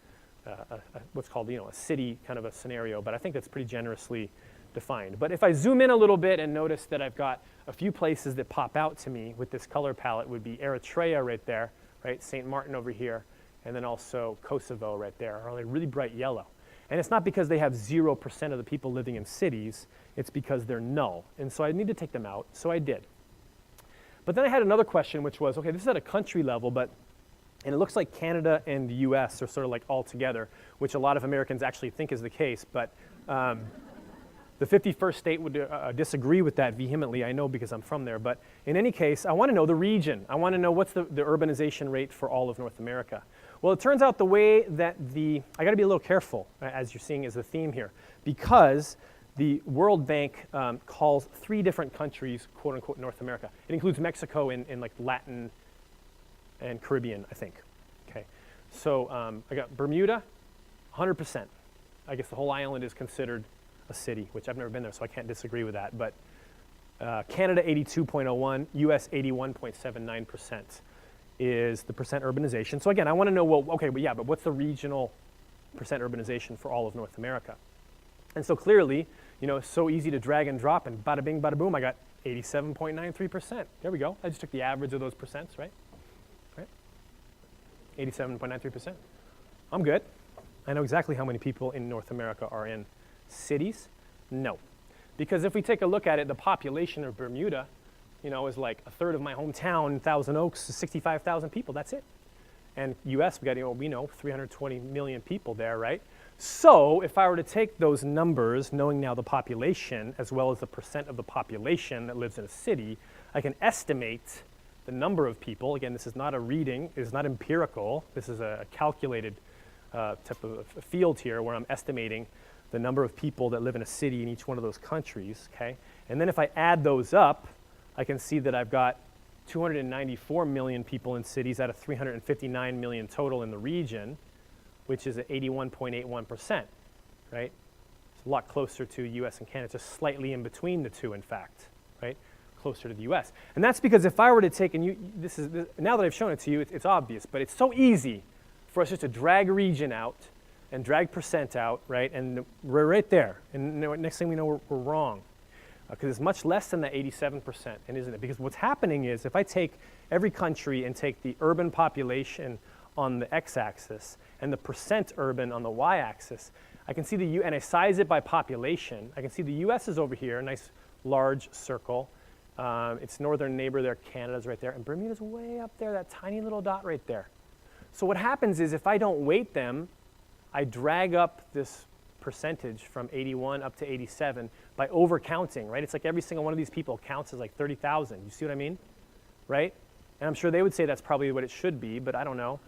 Speaker 1: what's called a city kind of a scenario. But I think that's pretty generously defined. But if I zoom in a little bit and notice that I've got a few places that pop out to me with this color palette would be Eritrea right there, right? St. Martin over here, and then also Kosovo right there, are like really bright yellow. And it's not because they have 0% of the people living in cities, it's because they're null. And so I need to take them out, so I did. But then I had another question, which was, okay, this is at a country level, and it looks like Canada and the US are sort of like all together, which a lot of Americans actually think is the case, but the 51st state would disagree with that vehemently, I know because I'm from there. But in any case, I want to know the region. I want to know what's the urbanization rate for all of North America. Well, it turns out the way that I got to be a little careful, as you're seeing as a theme here, because the World Bank calls 3 different countries, quote unquote, North America. It includes Mexico in like Latin and Caribbean, I think. Okay, so I got Bermuda, 100%. I guess the whole island is considered a city, which I've never been there, so I can't disagree with that. But Canada 82.01, US 81.79% is the percent urbanization. So again, I want to know, well, okay, but what's the regional percent urbanization for all of North America? And so clearly, it's so easy to drag and drop, and bada bing, bada boom, I got 87.93%. There we go. I just took the average of those percents, right? 87.93%. I'm good. I know exactly how many people in North America are in cities. No. Because if we take a look at it, the population of Bermuda, is like a third of my hometown, Thousand Oaks, 65,000 people, that's it. And US, we got, 320 million people there, right? So if I were to take those numbers, knowing now the population, as well as the percent of the population that lives in a city, I can estimate the number of people. Again, this is not a reading, it is not empirical, this is a calculated type of a field here where I'm estimating the number of people that live in a city in each one of those countries, okay? And then if I add those up, I can see that I've got 294 million people in cities out of 359 million total in the region, which is at 81.81%, right? It's a lot closer to US and Canada, just slightly in between the two, in fact, right? Closer to the US. And that's because if I were to take, and now that I've shown it to you, it's obvious, but it's so easy for us just to drag region out and drag percent out, right? And we're right there. And next thing we know, we're wrong. Because it's much less than that 87%, and isn't it? Because what's happening is if I take every country and take the urban population on the x-axis and the percent urban on the y-axis, I can see and I size it by population. I can see the US is over here, a nice large circle. Its northern neighbor there, Canada's right there, and Bermuda's way up there, that tiny little dot right there. So what happens is if I don't weight them, I drag up this percentage from 81 up to 87 by overcounting, right? It's like every single one of these people counts as like 30,000. You see what I mean? Right? And I'm sure they would say that's probably what it should be, but I don't know.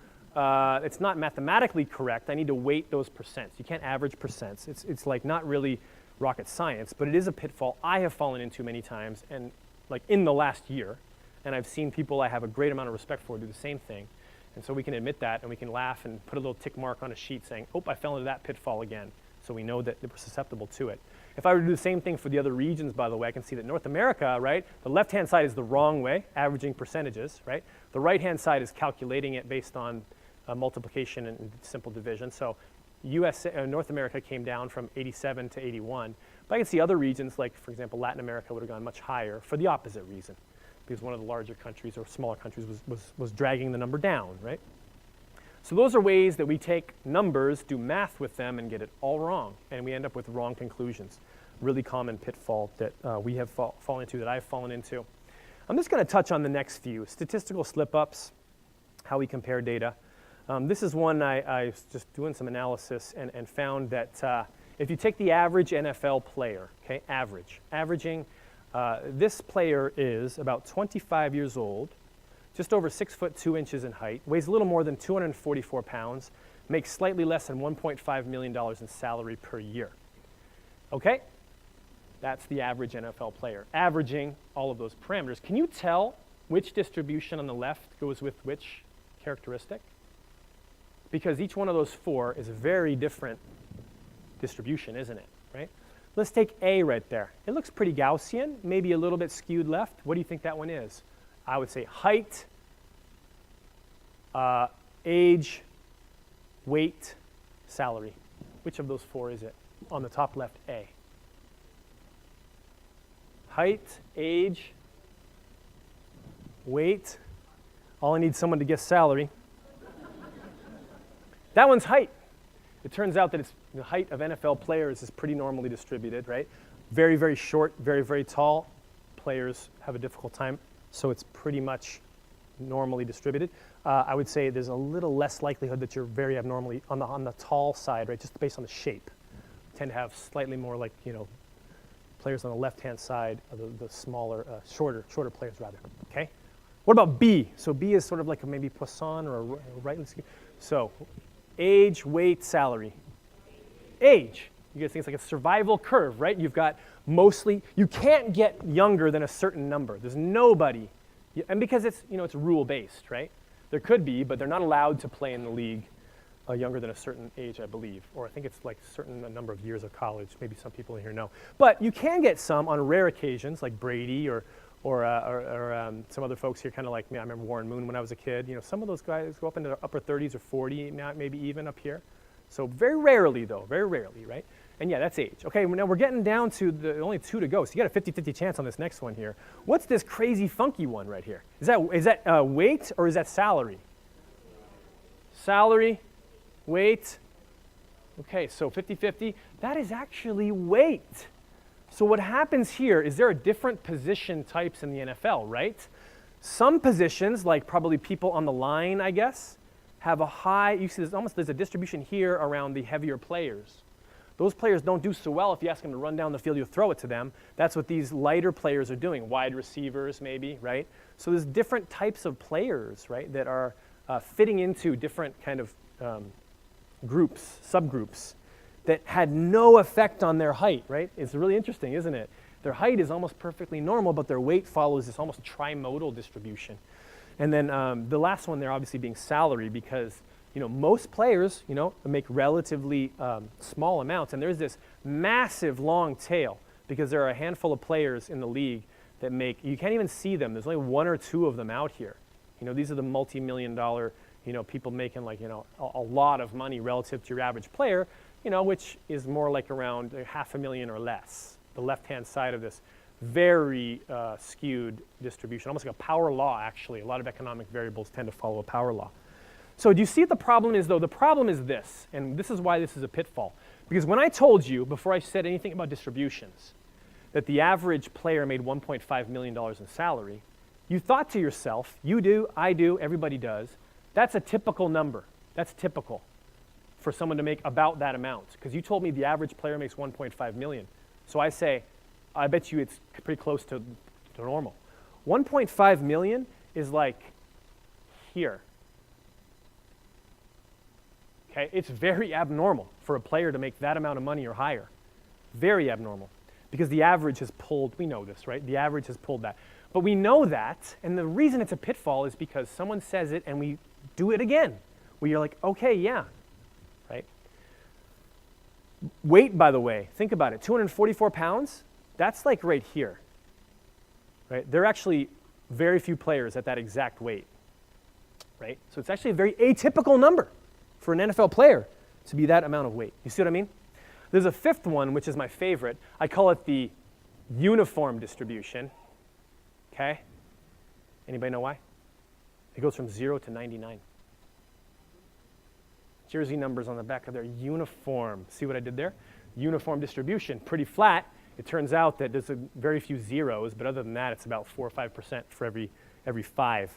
Speaker 1: It's not mathematically correct. I need to weight those percents. You can't average percents. It's like not really rocket science, but it is a pitfall I have fallen into many times, and like in the last year, and I've seen people I have a great amount of respect for do the same thing. And so we can admit that, and we can laugh and put a little tick mark on a sheet saying, oh, I fell into that pitfall again. So we know that we're susceptible to it. If I were to do the same thing for the other regions, by the way, I can see that North America, right, the left-hand side is the wrong way, averaging percentages, right? The right-hand side is calculating it based on multiplication and simple division. So North America came down from 87 to 81. But I can see other regions, like, for example, Latin America would have gone much higher for the opposite reason, because one of the larger countries or smaller countries was dragging the number down, right? So those are ways that we take numbers, do math with them, and get it all wrong, and we end up with wrong conclusions. Really common pitfall that we have fallen into, that I've fallen into. I'm just going to touch on the next few. Statistical slip-ups, how we compare data. This is one I was just doing some analysis and found that if you take the average NFL player, okay, averaging, this player is about 25 years old, just over 6 foot 2 inches in height, weighs a little more than 244 pounds, makes slightly less than $1.5 million in salary per year. Okay? That's the average NFL player, averaging all of those parameters. Can you tell which distribution on the left goes with which characteristic? Because each one of those 4 is a very different distribution, isn't it? Right? Let's take A right there. It looks pretty Gaussian, maybe a little bit skewed left. What do you think that one is? I would say height, age, weight, salary. Which of those 4 is it? On the top left, A. height, age, weight. All I need is someone to guess salary. That one's height. It turns out that the height of NFL players is pretty normally distributed, right? Very, very short, very, very tall players have a difficult time, so it's pretty much normally distributed. I would say there's a little less likelihood that you're very abnormally on the tall side, right? Just based on the shape. You tend to have slightly more like, players on the left-hand side, the smaller, shorter players rather, okay? What about B? So B is sort of like maybe Poisson or a right. So age, weight, salary. Age. You guys think it's like a survival curve, right? You've got mostly, you can't get younger than a certain number. There's nobody, and because it's, it's rule-based, right? There could be, but they're not allowed to play in the league younger than a certain age, I believe. Or I think it's like a certain number of years of college. Maybe some people in here know. But you can get some on rare occasions, like Brady or some other folks here, kind of like me. I remember Warren Moon when I was a kid. Some of those guys go up into the upper 30s or 40, maybe even up here. So very rarely, though, very rarely, right? And yeah, that's age. Okay, now we're getting down to the only 2 to go, so you got a 50-50 chance on this next one here. What's this crazy funky one right here? Is that weight or is that salary? Salary, weight. Okay, so 50-50. That is actually weight. So what happens here is there are different position types in the NFL, right? Some positions, like probably people on the line, I guess, have a high, you see there's a distribution here around the heavier players. Those players don't do so well if you ask them to run down the field, you throw it to them. That's what these lighter players are doing, wide receivers maybe, right? So there's different types of players, right, that are fitting into different kind of groups, subgroups, that had no effect on their height, right? It's really interesting, isn't it? Their height is almost perfectly normal, but their weight follows this almost trimodal distribution. And then the last one there obviously being salary, because most players, make relatively small amounts, and there's this massive long tail because there are a handful of players in the league that make, you can't even see them. There's only 1 or 2 of them out here. These are the multi-million-dollar, people making like, a lot of money relative to your average player, which is more like around $500,000 or less. The left-hand side of this very skewed distribution, almost like a power law, actually. A lot of economic variables tend to follow a power law. So do you see what the problem is, though? The problem is this, and this is why this is a pitfall. Because when I told you, before I said anything about distributions, that the average player made $1.5 million in salary, you thought to yourself, you do, I do, everybody does, that's a typical number. That's typical for someone to make about that amount. Because you told me the average player makes 1.5 million. So I say, I bet you it's pretty close to normal. 1.5 million is like here. Okay, it's very abnormal for a player to make that amount of money or higher. Very abnormal. Because the average has pulled, we know this, right? The average has pulled that. But we know that, and the reason it's a pitfall is because someone says it and we do it again. Where you're like, okay, yeah, right? Weight, by the way, think about it. 244 pounds, that's like right here, right? There are actually very few players at that exact weight, right? So it's actually a very atypical number for an NFL player to be that amount of weight. You see what I mean? There's a 5th one, which is my favorite. I call it the uniform distribution. Okay? Anybody know why? It goes from 0 to 99. Jersey numbers on the back of their uniform. See what I did there? Uniform distribution, pretty flat. It turns out that there's very few zeros, but other than that, it's about 4 or 5% for every 5.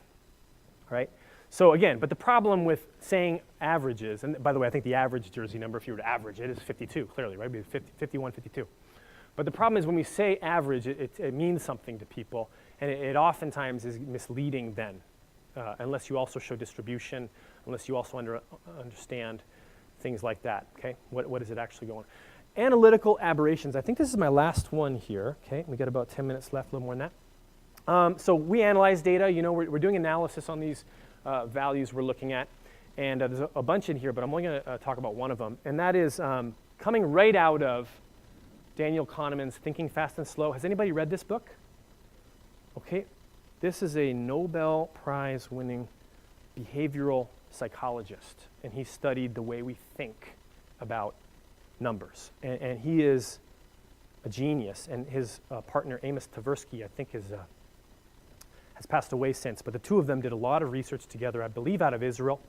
Speaker 1: Right? So again, but the problem with saying averages, and by the way, I think the average jersey number, if you were to average it, is 52, clearly, right? It'd be 51, 52. But the problem is when we say average, it means something to people, and it oftentimes is misleading then, unless you also show distribution, unless you also understand things like that, okay? What is it actually going on? Analytical aberrations. I think this is my last one here, okay? We got about 10 minutes left, a little more than that. So we analyze data. We're doing analysis on these values we're looking at, and there's a bunch in here, but I'm only going to talk about one of them, and that is coming right out of Daniel Kahneman's Thinking Fast and Slow. Has anybody read this book? Okay, this is a Nobel Prize winning behavioral psychologist, and he studied the way we think about numbers, and he is a genius, and his partner Amos Tversky, I think, has passed away since, but the two of them did a lot of research together, I believe out of Israel,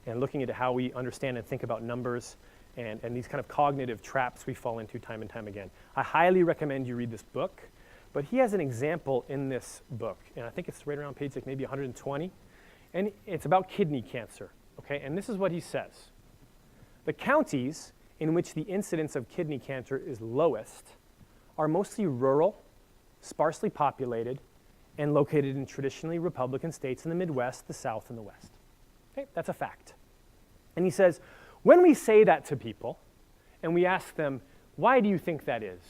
Speaker 1: and looking into how we understand and think about numbers and these kind of cognitive traps we fall into time and time again. I highly recommend you read this book, but he has an example in this book, and I think it's right around page like maybe 120, and it's about kidney cancer, okay? And this is what he says. The counties in which the incidence of kidney cancer is lowest are mostly rural, sparsely populated, and located in traditionally Republican states in the Midwest, the South, and the West. Okay, that's a fact. And he says, when we say that to people, and we ask them, why do you think that is?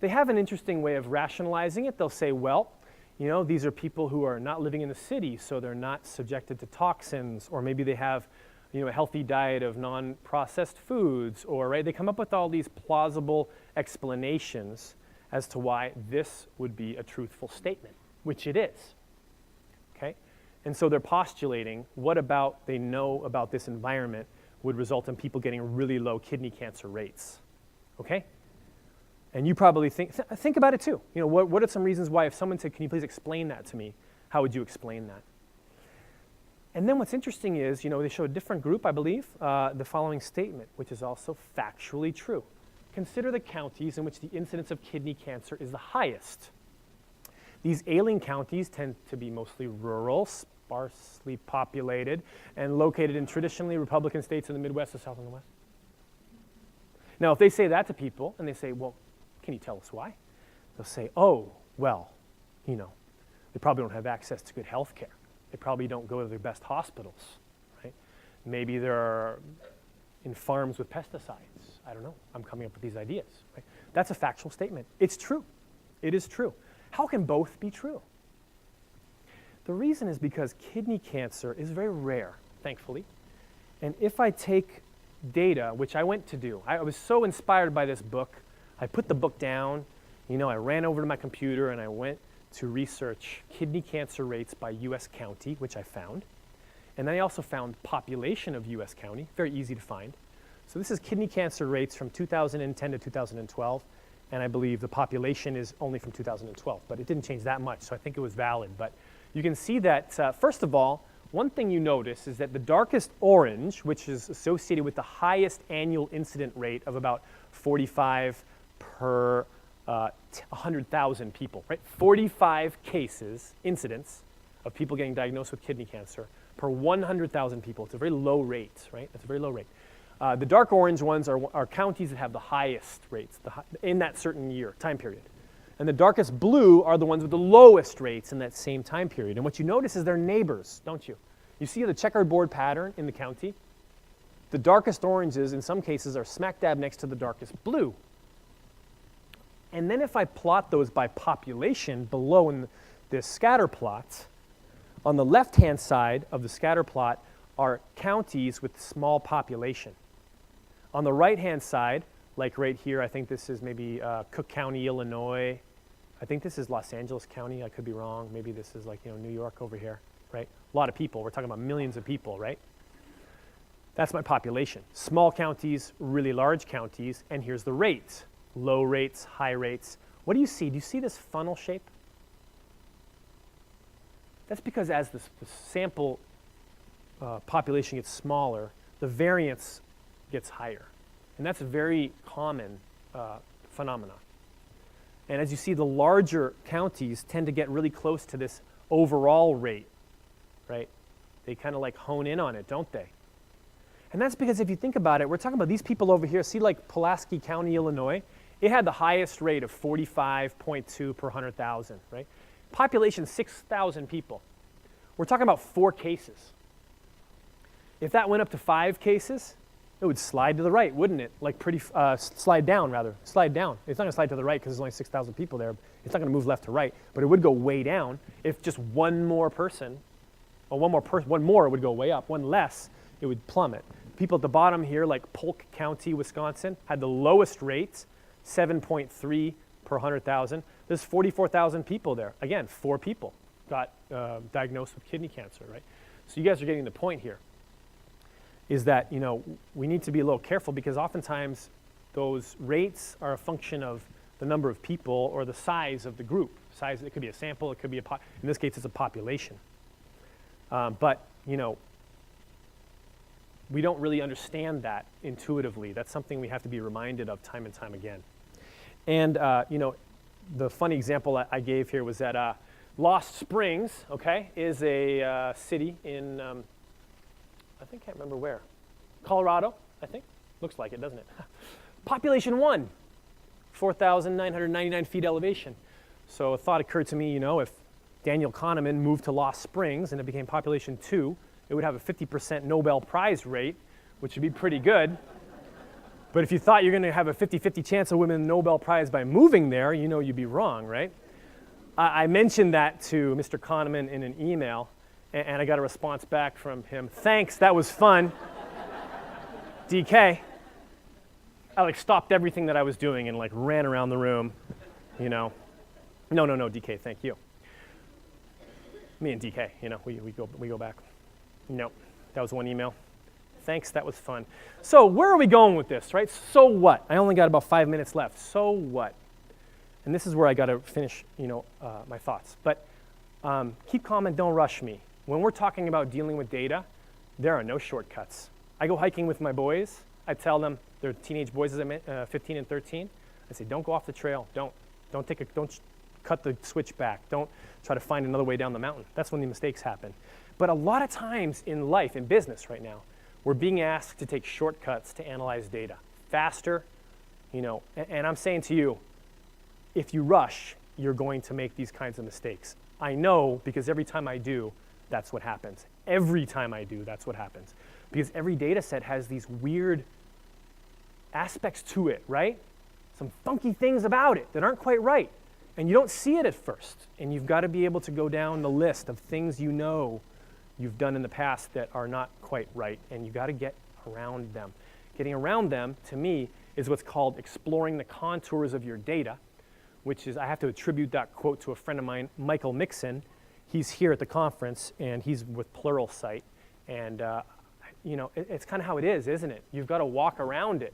Speaker 1: They have an interesting way of rationalizing it. They'll say, well, you know, these are people who are not living in the city, so they're not subjected to toxins, or maybe they have, you know, a healthy diet of non-processed foods, or, right, they come up with all these plausible explanations as to why this would be a truthful statement, which it is, okay? And so they're postulating what about they know about this environment would result in people getting really low kidney cancer rates, okay? And you probably think about it too. You know, what are some reasons why if someone said, can you please explain that to me, how would you explain that? And then what's interesting is, you know, they show a different group, I believe, the following statement, which is also factually true. Consider the counties in which the incidence of kidney cancer is the highest. These ailing counties tend to be mostly rural, sparsely populated, and located in traditionally Republican states in the Midwest, the South, and the West. Now, if they say that to people, and they say, well, can you tell us why? They'll say, oh, well, you know, they probably don't have access to good health care. They probably don't go to the best hospitals, right? Maybe they're in farms with pesticides. I don't know. I'm coming up with these ideas, right? That's a factual statement. It's true. It is true. How can both be true? The reason is because kidney cancer is very rare, thankfully. And if I take data, which I went to do, I was so inspired by this book, I put the book down, you know, I ran over to my computer and I went to research kidney cancer rates by U.S. county, which I found. And then I also found population of U.S. county, very easy to find. So this is kidney cancer rates from 2010 to 2012, and I believe the population is only from 2012, but it didn't change that much, so I think it was valid. But you can see that, first of all, one thing you notice is that the darkest orange, which is associated with the highest annual incident rate of about 45 per 100,000 people, right? 45 cases, incidents of people getting diagnosed with kidney cancer per 100,000 people. It's a very low rate, right? It's a very low rate. The dark orange ones are counties that have the highest rates in that certain year, time period. And the darkest blue are the ones with the lowest rates in that same time period. And what you notice is they're neighbors, don't you? You see the checkerboard pattern in the county? The darkest oranges, in some cases, are smack dab next to the darkest blue. And then if I plot those by population below in this scatter plot, on the left-hand side of the scatter plot are counties with small population. On the right-hand side, like right here, I think this is maybe Cook County, Illinois. I think this is Los Angeles County. I could be wrong. Maybe this is like, you know, New York over here, right? A lot of people. We're talking about millions of people, right? That's my population. Small counties, really large counties, and here's the rates. Low rates, high rates. What do you see? Do you see this funnel shape? That's because as the sample population gets smaller, the variance gets higher. And that's a very common phenomenon. And as you see, the larger counties tend to get really close to this overall rate, right? They kind of like hone in on it, don't they? And that's because if you think about it, we're talking about these people over here. See like Pulaski County, Illinois? It had the highest rate of 45.2 per 100,000, right? Population 6,000 people. We're talking about 4 cases. If that went up to 5 cases, it would slide to the right, wouldn't it? Like slide down rather, slide down. It's not gonna slide to the right because there's only 6,000 people there. It's not gonna move left to right, but it would go way down if just one more person, or one more it would go way up, one less, it would plummet. People at the bottom here, like Polk County, Wisconsin, had the lowest rates, 7.3 per 100,000. There's 44,000 people there. Again, 4 people got diagnosed with kidney cancer, right? So you guys are getting the point here, is that, you know, we need to be a little careful because oftentimes those rates are a function of the number of people or the size of the group. Size, it could be a sample, it could be in this case it's a population. But we don't really understand that intuitively. That's something we have to be reminded of time and time again. And the funny example I gave here was that Lost Springs, okay, is a city in, I can't remember where, Colorado, I think. Looks like it, doesn't it? Population 1, 4,999 feet elevation. So a thought occurred to me, if Daniel Kahneman moved to Lost Springs and it became population 2, it would have a 50% Nobel Prize rate, which would be pretty good. But if you thought you're going to have a 50-50 chance of winning the Nobel Prize by moving there, you'd be wrong, right? I mentioned that to Mr. Kahneman in an email, and I got a response back from him. Thanks, that was fun. DK. I stopped everything that I was doing and ran around the room, No, DK, thank you. Me and DK, we go back. No, that was one email. Thanks, that was fun. So where are we going with this, right? So what? I only got about 5 minutes left. So what? And this is where I got to finish, my thoughts. But keep calm and don't rush me. When we're talking about dealing with data, there are no shortcuts. I go hiking with my boys. I tell them, they're teenage boys, 15 and 13. I say, don't go off the trail. Don't cut the switch back. Don't try to find another way down the mountain. That's when the mistakes happen. But a lot of times in life, in business right now, we're being asked to take shortcuts to analyze data faster, and I'm saying to you, if you rush, you're going to make these kinds of mistakes. I know because every time I do, that's what happens. Every time I do, that's what happens. Because every data set has these weird aspects to it, right? Some funky things about it that aren't quite right. And you don't see it at first. And you've got to be able to go down the list of things you've done in the past that are not quite right, and you've got to get around them. Getting around them, to me, is what's called exploring the contours of your data, which is, I have to attribute that quote to a friend of mine, Michael Mixon. He's here at the conference, and he's with Pluralsight. And, it's kind of how it is, isn't it? You've got to walk around it,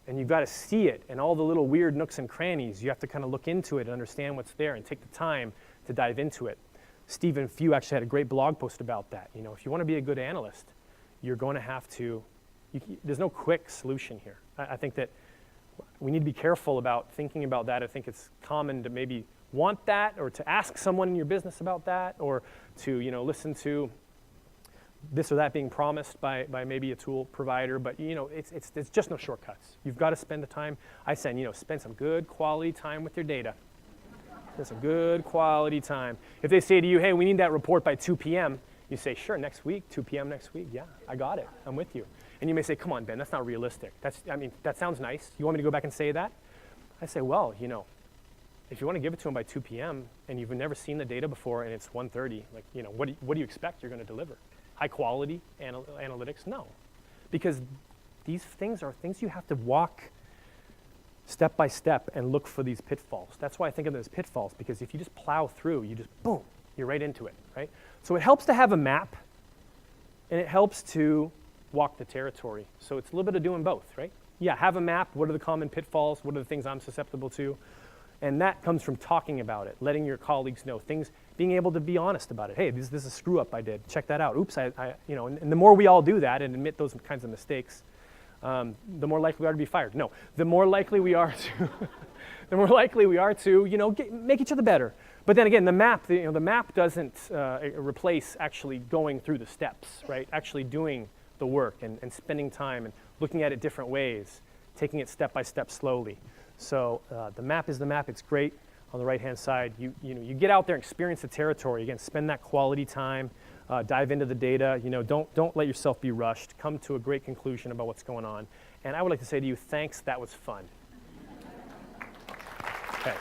Speaker 1: and you've got to see it, and all the little weird nooks and crannies. You have to kind of look into it and understand what's there and take the time to dive into it. Stephen Few actually had a great blog post about that. If you want to be a good analyst, you're going to have to, there's no quick solution here. I think that we need to be careful about thinking about that. I think it's common to maybe want that, or to ask someone in your business about that, or to listen to this or that being promised by maybe a tool provider. But it's just no shortcuts. You've got to spend the time. I said, spend some good quality time with your data. Spend some good quality time. If they say to you, hey, we need that report by 2 p.m., you say, sure, next week, 2 p.m. next week. Yeah, I got it. I'm with you. And you may say, come on, Ben, that's not realistic. That sounds nice. You want me to go back and say that? I say, well, if you want to give it to them by 2 p.m. and you've never seen the data before and it's 1:30, what do you expect you're going to deliver? High quality analytics? No. Because these things are things you have to walk step by step and look for these pitfalls. That's why I think of them as pitfalls, because if you just plow through, boom, you're right into it, right? So it helps to have a map, and it helps to walk the territory. So it's a little bit of doing both, right? Yeah, have a map. What are the common pitfalls? What are the things I'm susceptible to? And that comes from talking about it, letting your colleagues know things, being able to be honest about it. Hey, this is a screw up I did. Check that out. Oops, and the more we all do that and admit those kinds of mistakes, the more likely we are to be fired. No, the more likely we are to, make each other better. But then again, the map doesn't replace actually going through the steps, right? Actually doing the work and spending time and looking at it different ways, taking it step by step slowly. So the map is the map. It's great. On the right-hand side, you get out there and experience the territory. Again, spend that quality time. Dive into the data. Don't let yourself be rushed. Come to a great conclusion about what's going on. And I would like to say to you, thanks. That was fun. Okay.